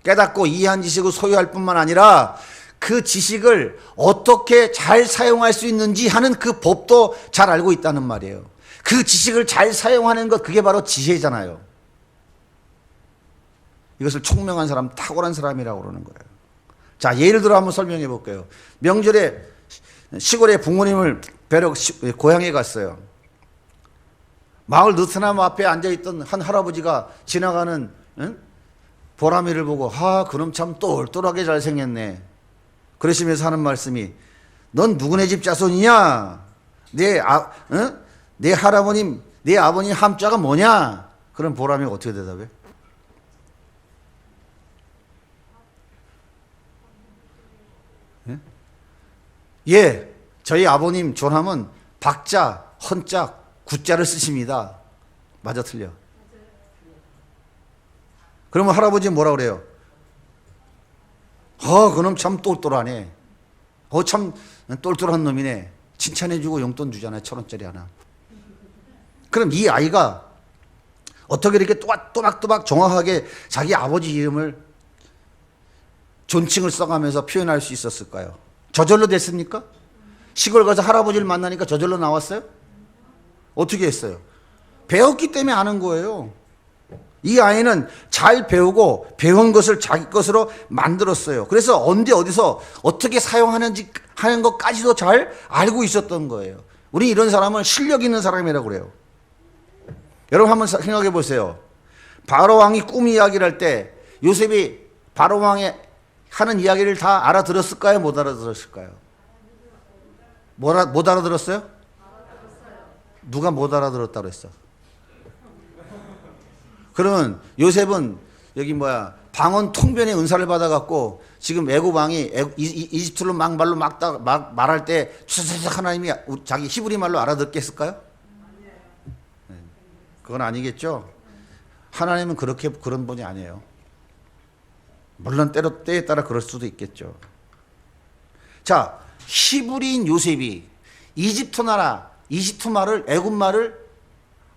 깨닫고 이해한 지식을 소유할 뿐만 아니라 그 지식을 어떻게 잘 사용할 수 있는지 하는 그 법도 잘 알고 있다는 말이에요. 그 지식을 잘 사용하는 것, 그게 바로 지혜잖아요. 이것을 총명한 사람, 탁월한 사람이라고 그러는 거예요. 자, 예를 들어 한번 설명해 볼게요. 명절에 시골에 부모님을 뵈러 고향에 갔어요. 마을 느티나무 앞에 앉아있던 한 할아버지가 지나가는 보람이를 보고 그럼 참 똘똘하게 잘생겼네. 그러시면서 하는 말씀이 넌 누구네 집 자손이냐? 내 할아버님 네 아버님 함자가 뭐냐? 그럼 보람이 어떻게 대답해? 예? 예, 저희 아버님 존함은 박자, 헌자, 구자를 쓰십니다. 맞아, 틀려? 그러면 할아버지는 뭐라 그래요? 그놈 참 똘똘하네. 참 똘똘한 놈이네. 칭찬해주고 용돈 주잖아요. 1,000원짜리 하나. 그럼 이 아이가 어떻게 이렇게 또박또박 정확하게 자기 아버지 이름을 존칭을 써가면서 표현할 수 있었을까요? 저절로 됐습니까? 시골 가서 할아버지를 만나니까 저절로 나왔어요? 어떻게 했어요? 배웠기 때문에 아는 거예요. 이 아이는 잘 배우고 배운 것을 자기 것으로 만들었어요. 그래서 언제 어디서 어떻게 사용하는지 하는 것까지도 잘 알고 있었던 거예요. 우리 이런 사람은 실력 있는 사람이라고 그래요. 여러분 한번 생각해 보세요. 바로 왕이 꿈 이야기를 할 때 요셉이 바로 왕의 하는 이야기를 다 알아들었을까요? 못 알아들었을까요? 못 알아들었어요? 누가 못 알아들었다고 했어? 그러면 요셉은 여기 방언 통변의 은사를 받아갖고 지금 애굽 왕이 이집트로 막말로 말할 때 추석추석 하나님이 자기 히브리 말로 알아듣겠을까요? 그건 아니겠죠. 하나님은 그런 분이 아니에요. 물론 때에 따라 그럴 수도 있겠죠. 자, 히브리인 요셉이 이집트 말을 애굽 말을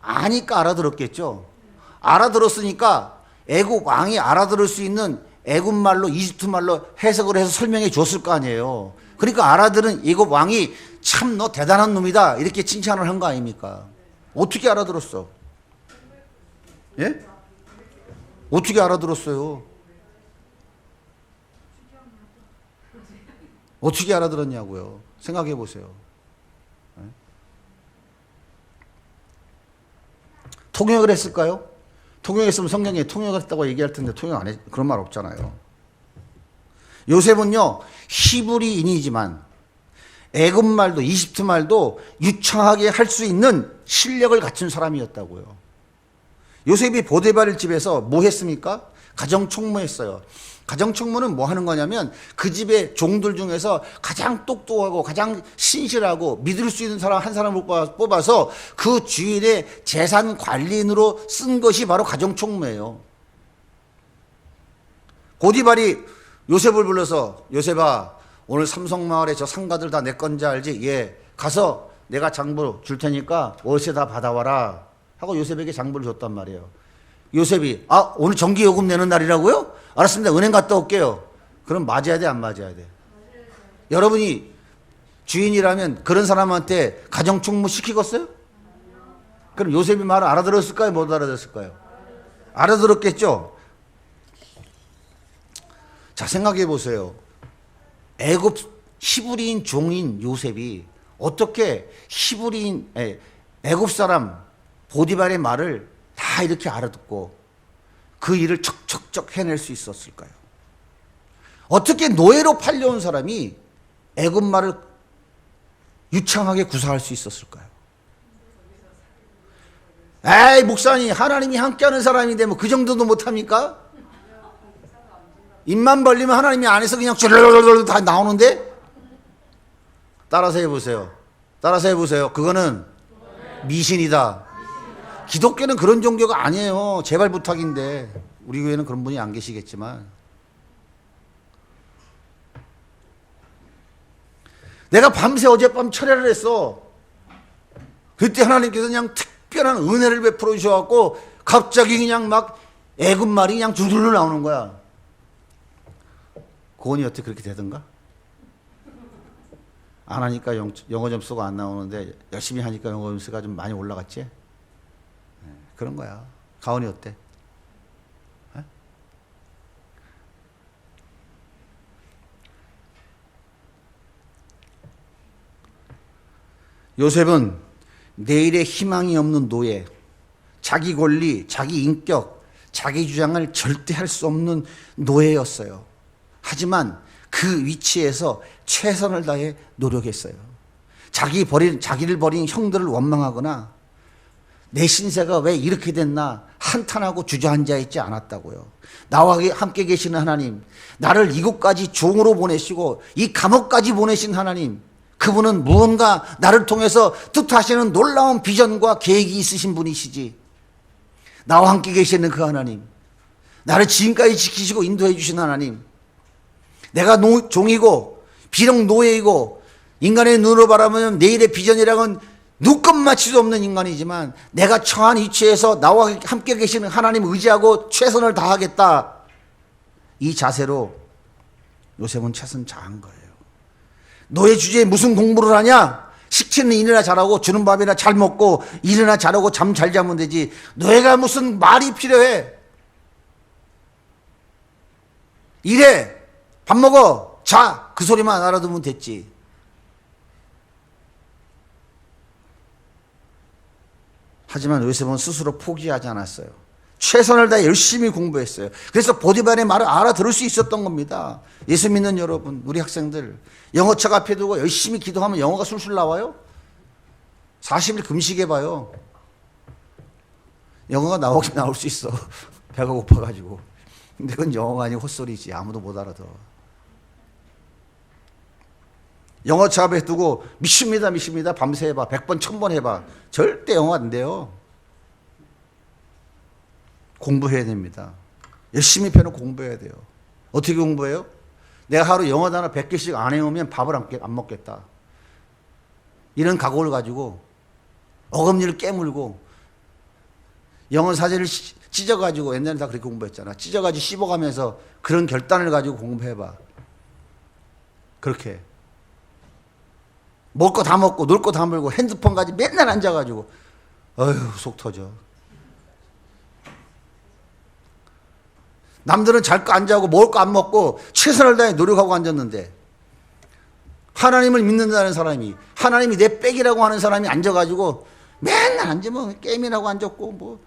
아니까 알아들었겠죠. 알아들었으니까 애굽 왕이 알아들을 수 있는 애굽 말로 이집트 말로 해석을 해서 설명해 줬을 거 아니에요. 그러니까 알아들은 애굽 왕이 참 너 대단한 놈이다 이렇게 칭찬을 한 거 아닙니까? 어떻게 알아들었어? 예? 어떻게 알아들었어요? 어떻게 알아들었냐고요? 생각해 보세요. 통역을 했을까요? 통역했으면 성경에 통역을 했다고 얘기할 텐데 통역 안 해. 그런 말 없잖아요. 요셉은요, 히브리인이지만 애굽 말도 이집트 말도 유창하게 할 수 있는 실력을 갖춘 사람이었다고요. 요셉이 보디발 집에서 뭐 했습니까? 가정총무했어요. 가정총무는 뭐 하는 거냐면 그 집의 종들 중에서 가장 똑똑하고 가장 신실하고 믿을 수 있는 사람 한 사람을 뽑아서 그 주인의 재산 관리인으로 쓴 것이 바로 가정총무예요. 보디발이 요셉을 불러서 요셉아 오늘 삼성마을에 저 상가들 다 내 건지 알지? 예. 가서 내가 장부 줄 테니까 월세 다 받아와라 하고 요셉에게 장부를 줬단 말이에요. 요셉이 오늘 전기요금 내는 날이라고요? 알았습니다. 은행 갔다 올게요. 그럼 맞아야 돼, 안 맞아야 돼? 여러분이 주인이라면 그런 사람한테 가정총무 시키겠어요? 그럼 요셉이 말을 알아들었을까요? 못 알아들었을까요? 알아들었겠죠? 자, 생각해 보세요. 애굽 히브리인 종인 요셉이 어떻게 애굽 사람 보디발의 말을 다 이렇게 알아듣고 그 일을 척척척 해낼 수 있었을까요? 어떻게 노예로 팔려온 사람이 애굽 말을 유창하게 구사할 수 있었을까요? 에이 목사님 하나님이 함께하는 사람인데 뭐 그 정도도 못합니까? 입만 벌리면 하나님이 안에서 그냥 쭈르르르 다 나오는데? 따라서 해보세요. 따라서 해보세요. 그거는 미신이다. 기독교는 그런 종교가 아니에요. 제발 부탁인데. 우리 교회는 그런 분이 안 계시겠지만. 내가 밤새 어젯밤 철야를 했어. 그때 하나님께서 그냥 특별한 은혜를 베풀어 주셔갖고 갑자기 그냥 막 애굽 말이 그냥 줄줄줄 나오는 거야. 고은이 어떻게 그렇게 되던가? 안 하니까 영어 점수가 안 나오는데 열심히 하니까 영어 점수가 좀 많이 올라갔지? 그런 거야. 가온이 어때? 에? 요셉은 내일의 희망이 없는 노예, 자기 권리, 자기 인격, 자기 주장을 절대 할 수 없는 노예였어요. 하지만 그 위치에서 최선을 다해 노력했어요. 자기를 버린 형들을 원망하거나 내 신세가 왜 이렇게 됐나 한탄하고 주저앉아 있지 않았다고요. 나와 함께 계시는 하나님, 나를 이곳까지 종으로 보내시고 이 감옥까지 보내신 하나님, 그분은 무언가 나를 통해서 뜻하시는 놀라운 비전과 계획이 있으신 분이시지. 나와 함께 계시는 그 하나님, 나를 지금까지 지키시고 인도해 주신 하나님, 내가 종이고 비록 노예이고 인간의 눈으로 바라보면 내일의 비전이랑은 눈금 맞출 수 없는 인간이지만 내가 처한 위치에서 나와 함께 계시는 하나님 의지하고 최선을 다하겠다, 이 자세로 요셉은 최선 다한 거예요. 너의 주제에 무슨 공부를 하냐? 시키는 일이나 잘하고 주는 밥이나 잘 먹고 일이나 잘하고 잠 잘 자면 되지. 너희가 무슨 말이 필요해? 일해, 밥 먹어, 자, 그 소리만 알아두면 됐지. 하지만 요셉은 스스로 포기하지 않았어요. 최선을 다해 열심히 공부했어요. 그래서 보디발의 말을 알아들을 수 있었던 겁니다. 예수 믿는 여러분, 우리 학생들, 영어책 앞에 두고 열심히 기도하면 영어가 술술 나와요? 40일 금식해봐요. 영어가 나오긴 나올 수 있어. 배가 고파가지고. 근데 그건 영어가 아니고 헛소리지. 아무도 못 알아들어. 영어책 앞에 두고 믿습니다, 믿습니다. 밤새 해봐. 100번, 1000번 해봐. 절대 영어 안 돼요. 공부해야 됩니다. 열심히 펴놓고 공부해야 돼요. 어떻게 공부해요? 내가 하루 영어 단어 100개씩 안 해오면 밥을 안 먹겠다. 이런 각오를 가지고 어금니를 깨물고 영어 사전을 찢어가지고, 옛날에 다 그렇게 공부했잖아. 찢어가지고 씹어가면서 그런 결단을 가지고 공부해봐. 그렇게. 먹을 거 다 먹고 놀 거 다 놀고 핸드폰 가지고 맨날 앉아가지고 어휴 속 터져. 남들은 잘 거 안 자고 먹을 거 안 먹고 최선을 다해 노력하고 앉았는데, 하나님을 믿는다는 사람이, 하나님이 내 백이라고 하는 사람이 앉아가지고 맨날 앉으면 게임이라고 앉았고 뭐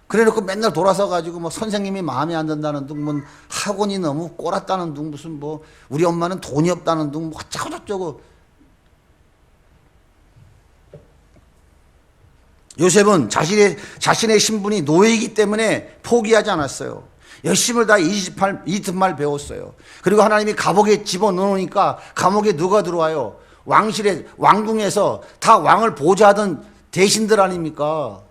그래놓고 맨날 돌아서 가지고 뭐 선생님이 마음에 안 든다는 둥, 뭐 학원이 너무 꼬랐다는 둥, 무슨 뭐 우리 엄마는 돈이 없다는 둥, 뭐 어쩌고 저쩌고. 요셉은 자신의 신분이 노예이기 때문에 포기하지 않았어요. 열심을 다 이튿말 배웠어요. 그리고 하나님이 감옥에 집어넣으니까 감옥에 누가 들어와요? 왕실에, 왕궁에서 다 왕을 보좌하던 대신들 아닙니까?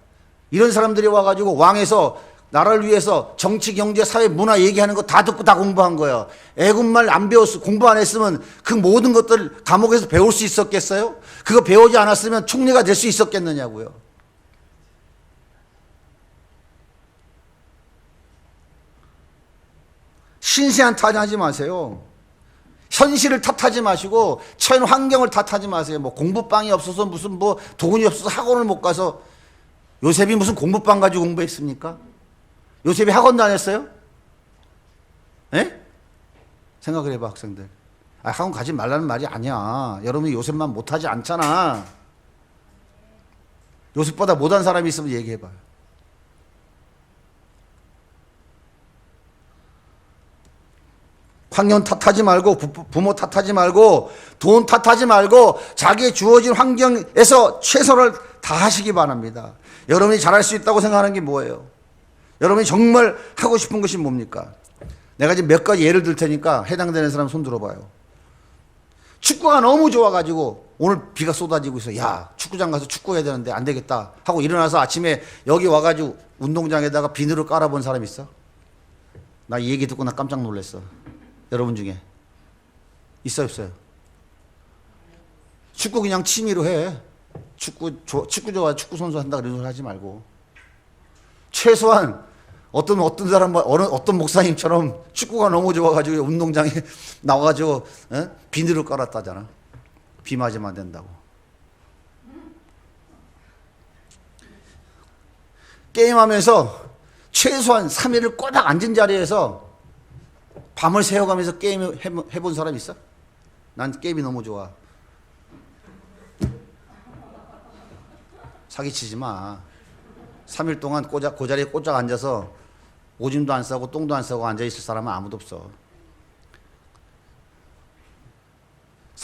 이런 사람들이 와가지고 왕에서 나라를 위해서 정치, 경제, 사회, 문화 얘기하는 거 다 듣고 다 공부한 거예요. 애국말 안 배웠어, 공부 안 했으면 그 모든 것들 감옥에서 배울 수 있었겠어요? 그거 배우지 않았으면 총리가 될 수 있었겠느냐고요. 신세한 탓하지 마세요. 현실을 탓하지 마시고 처한 환경을 탓하지 마세요. 뭐 공부방이 없어서 무슨 뭐 돈이 없어서 학원을 못 가서. 요셉이 무슨 공부방 가지고 공부했습니까? 요셉이 학원 다녔어요? 에? 생각을 해봐, 학생들. 아, 학원 가지 말라는 말이 아니야. 여러분이 요셉만 못하지 않잖아. 요셉보다 못한 사람이 있으면 얘기해봐요. 환경 탓하지 말고, 부모 탓하지 말고, 돈 탓하지 말고, 자기의 주어진 환경에서 최선을 다하시기 바랍니다. 여러분이 잘할 수 있다고 생각하는 게 뭐예요? 여러분이 정말 하고 싶은 것이 뭡니까? 내가 지금 몇 가지 예를 들 테니까 해당되는 사람 손 들어봐요. 축구가 너무 좋아가지고 오늘 비가 쏟아지고 있어. 야, 축구장 가서 축구해야 되는데 안 되겠다 하고 일어나서 아침에 여기 와가지고 운동장에다가 비늘을 깔아본 사람 있어? 나 이 얘기 듣고 나 깜짝 놀랐어. 여러분 중에 있어요, 없어요? 축구 그냥 취미로 해. 축구 좋아, 축구 선수 한다 그런 소리 하지 말고, 최소한 어떤 사람, 어떤 목사님처럼 축구가 너무 좋아가지고 운동장에 나와가지고 비닐을 깔았다잖아. 비 맞으면 안 된다고. 게임하면서 최소한 3일을 꼬박 앉은 자리에서 밤을 새워가면서 게임 해본 사람 있어? 난 게임이 너무 좋아. 사기치지 마. 3일 동안 그 자리에 꼬작 앉아서 오줌도 안 싸고 똥도 안 싸고 앉아있을 사람은 아무도 없어.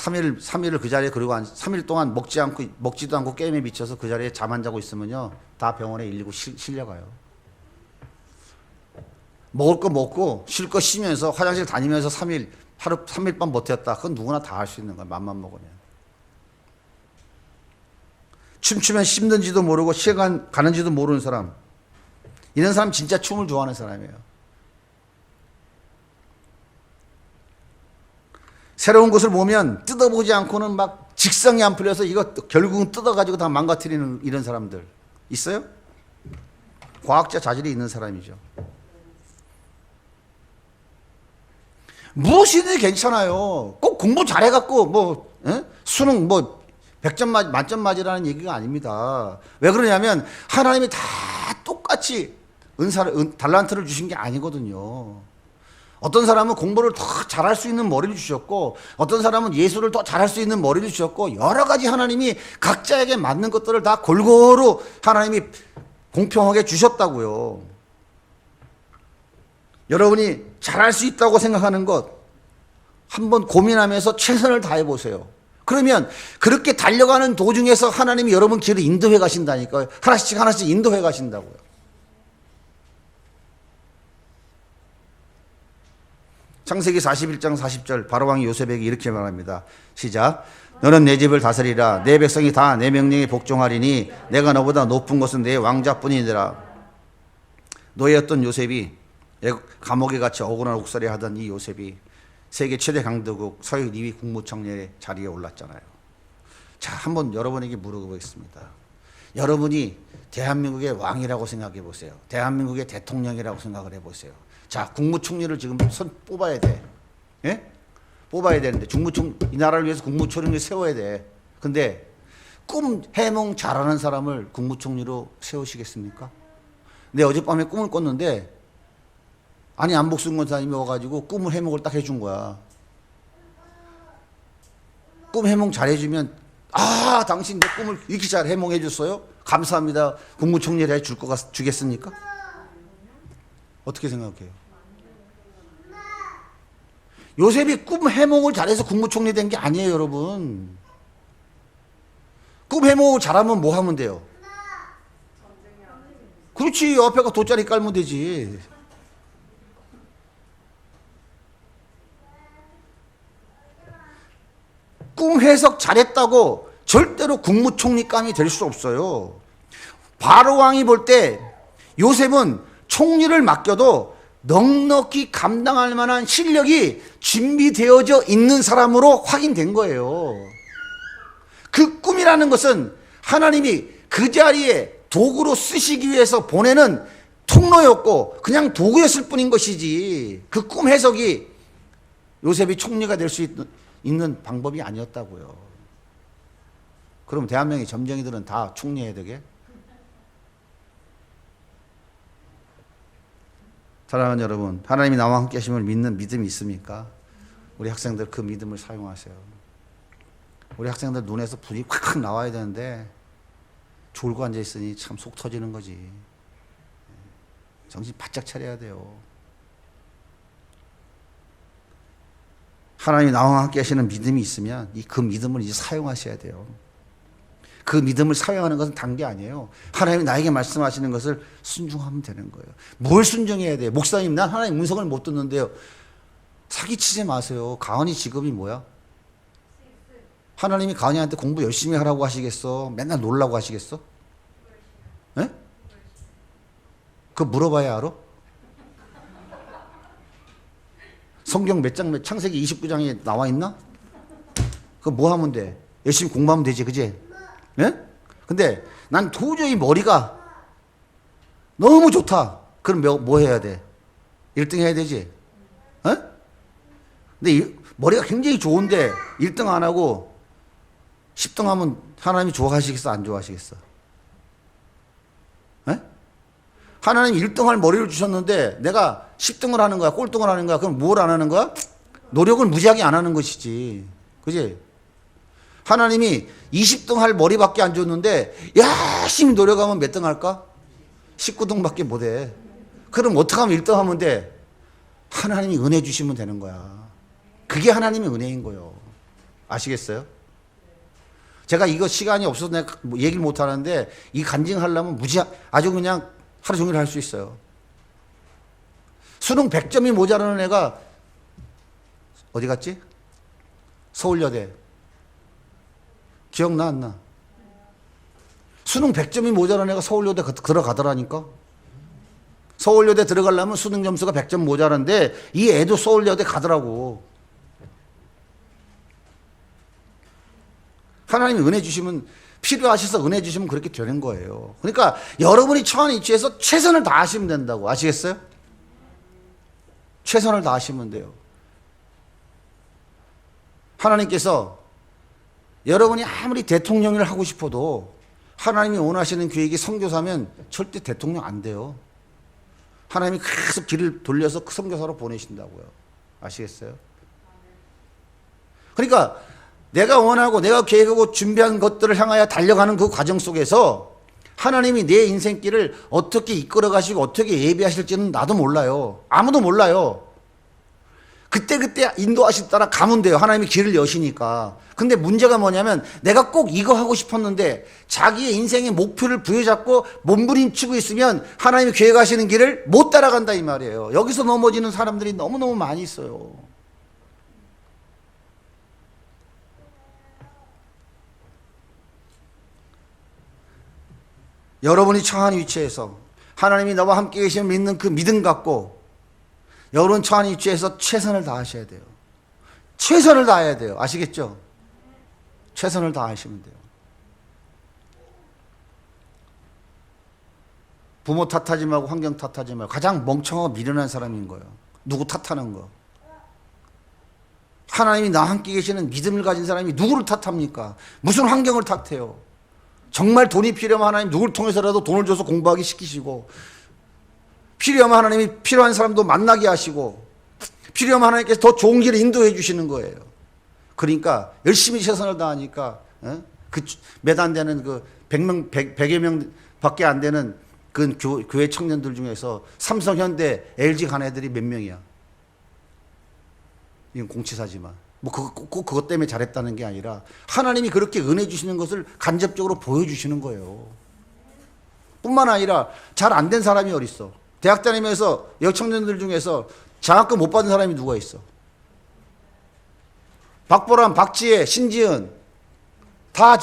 3일을 그 자리에 그리고 3일 동안 먹지도 않고 게임에 미쳐서 그 자리에 잠 안 자고 있으면요. 다 병원에 119 실려가요. 먹을 거 먹고 쉴 거 쉬면서 화장실 다니면서 3일 밤 버텼다. 그건 누구나 다 할 수 있는 거야. 맘만 먹으면. 춤추면 씹는지도 모르고 시간 가는지도 모르는 사람. 이런 사람 진짜 춤을 좋아하는 사람이에요. 새로운 것을 보면 뜯어보지 않고는 막 직성이 안 풀려서 이거 결국은 뜯어가지고 다 망가뜨리는 이런 사람들 있어요? 과학자 자질이 있는 사람이죠. 무엇이든 괜찮아요. 꼭 공부 잘해갖고 수능 100점 만점 맞으라는 얘기가 아닙니다. 왜 그러냐면 하나님이 다 똑같이 달란트를 주신 게 아니거든요. 어떤 사람은 공부를 더 잘할 수 있는 머리를 주셨고 어떤 사람은 예술을 더 잘할 수 있는 머리를 주셨고 여러 가지 하나님이 각자에게 맞는 것들을 다 골고루 하나님이 공평하게 주셨다고요. 여러분이 잘할 수 있다고 생각하는 것 한번 고민하면서 최선을 다해 보세요. 그러면 그렇게 달려가는 도중에서 하나님이 여러분 길을 인도해 가신다니까요. 하나씩 인도해 가신다고요. 창세기 41장 40절 바로왕이 요셉에게 이렇게 말합니다. 시작. 너는 내 집을 다스리라. 내 백성이 다 내 명령에 복종하리니 내가 너보다 높은 것은 내 왕자뿐이니라. 노예였던 요셉이 감옥에 갇혀 억울한 옥살이 하던 이 요셉이 세계 최대 강대국 서유 2위 국무총리의 자리에 올랐잖아요. 자, 한번 여러분에게 물어보겠습니다. 여러분이 대한민국의 왕이라고 생각해 보세요. 대한민국의 대통령이라고 생각을 해보세요. 자, 국무총리를 지금 뽑아야 돼. 예? 뽑아야 되는데, 이 나라를 위해서 국무총리를 세워야 돼. 근데, 해몽 잘하는 사람을 국무총리로 세우시겠습니까? 근데 어젯밤에 꿈을 꿨는데, 안복순 권사님이 와가지고 꿈을 해몽을 딱 해준 거야. 꿈 해몽 잘해주면, 당신 내 꿈을 이렇게 잘 해몽해줬어요? 감사합니다. 국무총리를 주겠습니까? 어떻게 생각해요? 요셉이 꿈 해몽을 잘해서 국무총리 된 게 아니에요, 여러분. 꿈 해몽을 잘하면 뭐 하면 돼요? 그렇지, 옆에가 돗자리 깔면 되지. 꿈 해석 잘했다고 절대로 국무총리감이 될 수 없어요. 바로왕이 볼 때 요셉은 총리를 맡겨도 넉넉히 감당할 만한 실력이 준비되어져 있는 사람으로 확인된 거예요. 그 꿈이라는 것은 하나님이 그 자리에 도구로 쓰시기 위해서 보내는 통로였고 그냥 도구였을 뿐인 것이지 그 꿈 해석이 요셉이 총리가 될 수 있는 방법이 아니었다고요. 그럼 대한민국의 점쟁이들은 다 총리해야 되게? 사랑하는 여러분, 하나님이 나와 함께 하심을 믿는 믿음이 있습니까? 우리 학생들 그 믿음을 사용하세요. 우리 학생들 눈에서 불이 콱 나와야 되는데 졸고 앉아있으니 참 속 터지는 거지. 정신 바짝 차려야 돼요. 하나님이 나와 함께 하시는 믿음이 있으면 그 믿음을 이제 사용하셔야 돼요. 그 믿음을 사용하는 것은 단 게 아니에요. 하나님이 나에게 말씀하시는 것을 순종하면 되는 거예요. 뭘 순종해야 돼요? 목사님, 난 하나님 음성을 못 듣는데요. 사기치지 마세요. 가은이 직업이 뭐야? 하나님이 가은이한테 공부 열심히 하라고 하시겠어? 맨날 놀라고 하시겠어? 예? 그거 물어봐야 알아? 성경 몇 장, 창세기 29장에 나와 있나? 그거 뭐 하면 돼? 열심히 공부하면 되지, 그지? 예? 근데 난 도저히 머리가 너무 좋다. 그럼 뭐 해야 돼? 1등 해야 되지? 예? 근데 머리가 굉장히 좋은데 1등 안 하고 10등 하면 하나님이 좋아하시겠어? 안 좋아하시겠어? 예? 하나님이 1등 할 머리를 주셨는데 내가 10등을 하는 거야? 꼴등을 하는 거야? 그럼 뭘 안 하는 거야? 노력을 무지하게 안 하는 것이지. 그지? 하나님이 20등 할 머리밖에 안 줬는데 열심히 노력하면 몇 등 할까? 19등밖에 못 해. 그럼 어떻게 하면 1등 하면 돼? 하나님이 은혜 주시면 되는 거야. 그게 하나님의 은혜인 거예요. 아시겠어요? 제가 이거 시간이 없어서 내가 뭐 얘기를 못 하는데 이 간증하려면 아주 그냥 하루 종일 할 수 있어요. 수능 100점이 모자라는 애가 어디 갔지? 서울여대. 기억나 안 나? 수능 100점이 모자라는 애가 서울여대 들어가더라니까. 서울여대 들어가려면 수능 점수가 100점 모자란데 이 애도 서울여대 가더라고. 하나님이 은혜 주시면, 필요하셔서 은혜 주시면 그렇게 되는 거예요. 그러니까 여러분이 처한 위치에서 최선을 다하시면 된다고. 아시겠어요? 최선을 다하시면 돼요. 하나님께서 여러분이 아무리 대통령을 하고 싶어도 하나님이 원하시는 계획이 선교사면 절대 대통령 안 돼요. 하나님이 계속 길을 돌려서 선교사로 보내신다고요. 아시겠어요? 그러니까 내가 원하고 내가 계획하고 준비한 것들을 향하여 달려가는 그 과정 속에서 하나님이 내 인생길을 어떻게 이끌어 가시고 어떻게 예비하실지는 나도 몰라요. 아무도 몰라요. 그때그때 인도하실 따라 가면 돼요. 하나님이 길을 여시니까. 근데 문제가 뭐냐면 내가 꼭 이거 하고 싶었는데 자기의 인생의 목표를 부여잡고 몸부림치고 있으면 하나님이 계획하시는 길을 못 따라간다 이 말이에요. 여기서 넘어지는 사람들이 너무너무 많이 있어요. 여러분이 처한 위치에서 하나님이 나와 함께 계시면 믿는 그 믿음 갖고 여러분 처한 위치에서 최선을 다하셔야 돼요. 최선을 다해야 돼요. 아시겠죠? 최선을 다하시면 돼요. 부모 탓하지 말고 환경 탓하지 말고 가장 멍청하고 미련한 사람인 거예요. 누구 탓하는 거. 하나님이 나와 함께 계시는 믿음을 가진 사람이 누구를 탓합니까? 무슨 환경을 탓해요? 정말 돈이 필요하면 하나님 누구를 통해서라도 돈을 줘서 공부하게 시키시고 필요하면 하나님이 필요한 사람도 만나게 하시고 필요하면 하나님께서 더 좋은 길을 인도해 주시는 거예요. 그러니까 열심히 최선을 다하니까 그 몇 안 되는 그 100여 명 밖에 안 되는 그 교회 청년들 중에서 삼성, 현대, LG 간 애들이 몇 명이야. 이건 공치사지만 뭐 꼭 그것 때문에 잘했다는 게 아니라 하나님이 그렇게 은혜 주시는 것을 간접적으로 보여주시는 거예요. 뿐만 아니라 잘 안 된 사람이 어딨어. 대학 다니면서 여청년들 중에서 장학금 못 받은 사람이 누가 있어? 박보람, 박지혜, 신지은 다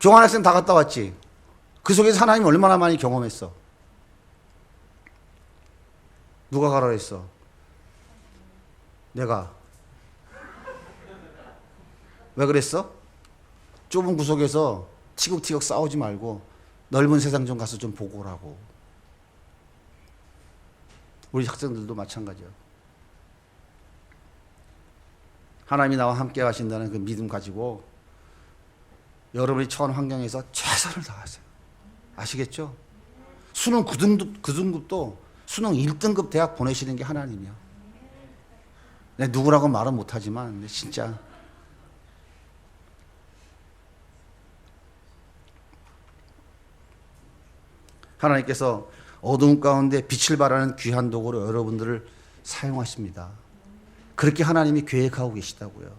교환학생 다 갔다 왔지. 그 속에서 하나님 얼마나 많이 경험했어. 누가 가라 했어? 내가. 왜 그랬어? 좁은 구석에서 티격태격 싸우지 말고 넓은 세상 좀 가서 좀 보고 오라고. 우리 학생들도 마찬가지야. 하나님이 나와 함께 하신다는 그 믿음 가지고 여러분이 처한 환경에서 최선을 다하세요. 아시겠죠? 수능 9등급도 수능 1등급 대학 보내시는 게 하나님이야. 내가 누구라고 말은 못하지만 진짜 하나님께서 어두운 가운데 빛을 발하는 귀한 도구로 여러분들을 사용하십니다. 그렇게 하나님이 계획하고 계시다고요.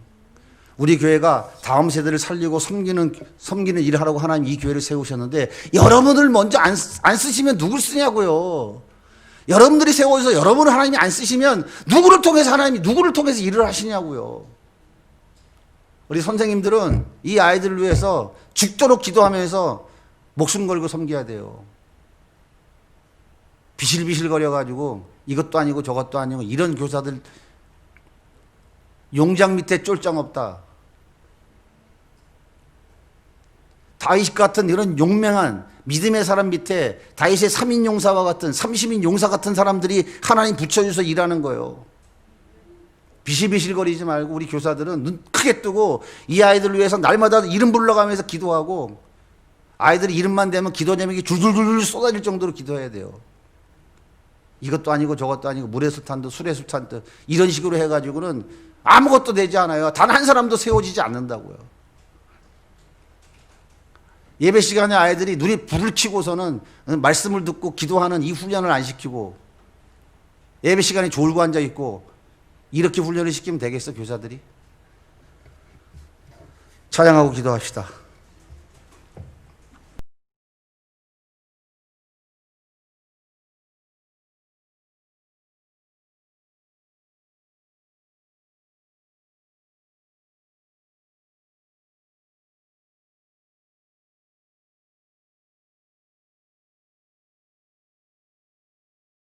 우리 교회가 다음 세대를 살리고 섬기는 일을 하라고 하나님 이 교회를 세우셨는데 여러분을 먼저 안 쓰시면 누굴 쓰냐고요. 여러분들이 세워서 여러분을 하나님이 안 쓰시면 누구를 통해서 하나님이 누구를 통해서 일을 하시냐고요. 우리 선생님들은 이 아이들을 위해서 죽도록 기도하면서 목숨 걸고 섬겨야 돼요. 비실비실거려가지고 이것도 아니고 저것도 아니고 이런 교사들 용장 밑에 쫄장 없다. 다윗 같은 이런 용맹한 믿음의 사람 밑에 다윗의 3인 용사와 같은 30인 용사 같은 사람들이 하나님 붙여줘서 일하는 거예요. 비실비실거리지 말고 우리 교사들은 눈 크게 뜨고 이 아이들을 위해서 날마다 이름 불러가면서 기도하고 아이들이 이름만 되면 기도 제목이 줄줄줄 쏟아질 정도로 기도해야 돼요. 이것도 아니고 저것도 아니고 물의 sul탄도 술의 sul탄도 이런 식으로 해가지고는 아무것도 되지 않아요. 단 한 사람도 세워지지 않는다고요. 예배 시간에 아이들이 눈이 불을 치고서는 말씀을 듣고 기도하는 이 훈련을 안 시키고 예배 시간에 졸고 앉아 있고 이렇게 훈련을 시키면 되겠어 교사들이? 찬양하고 기도합시다.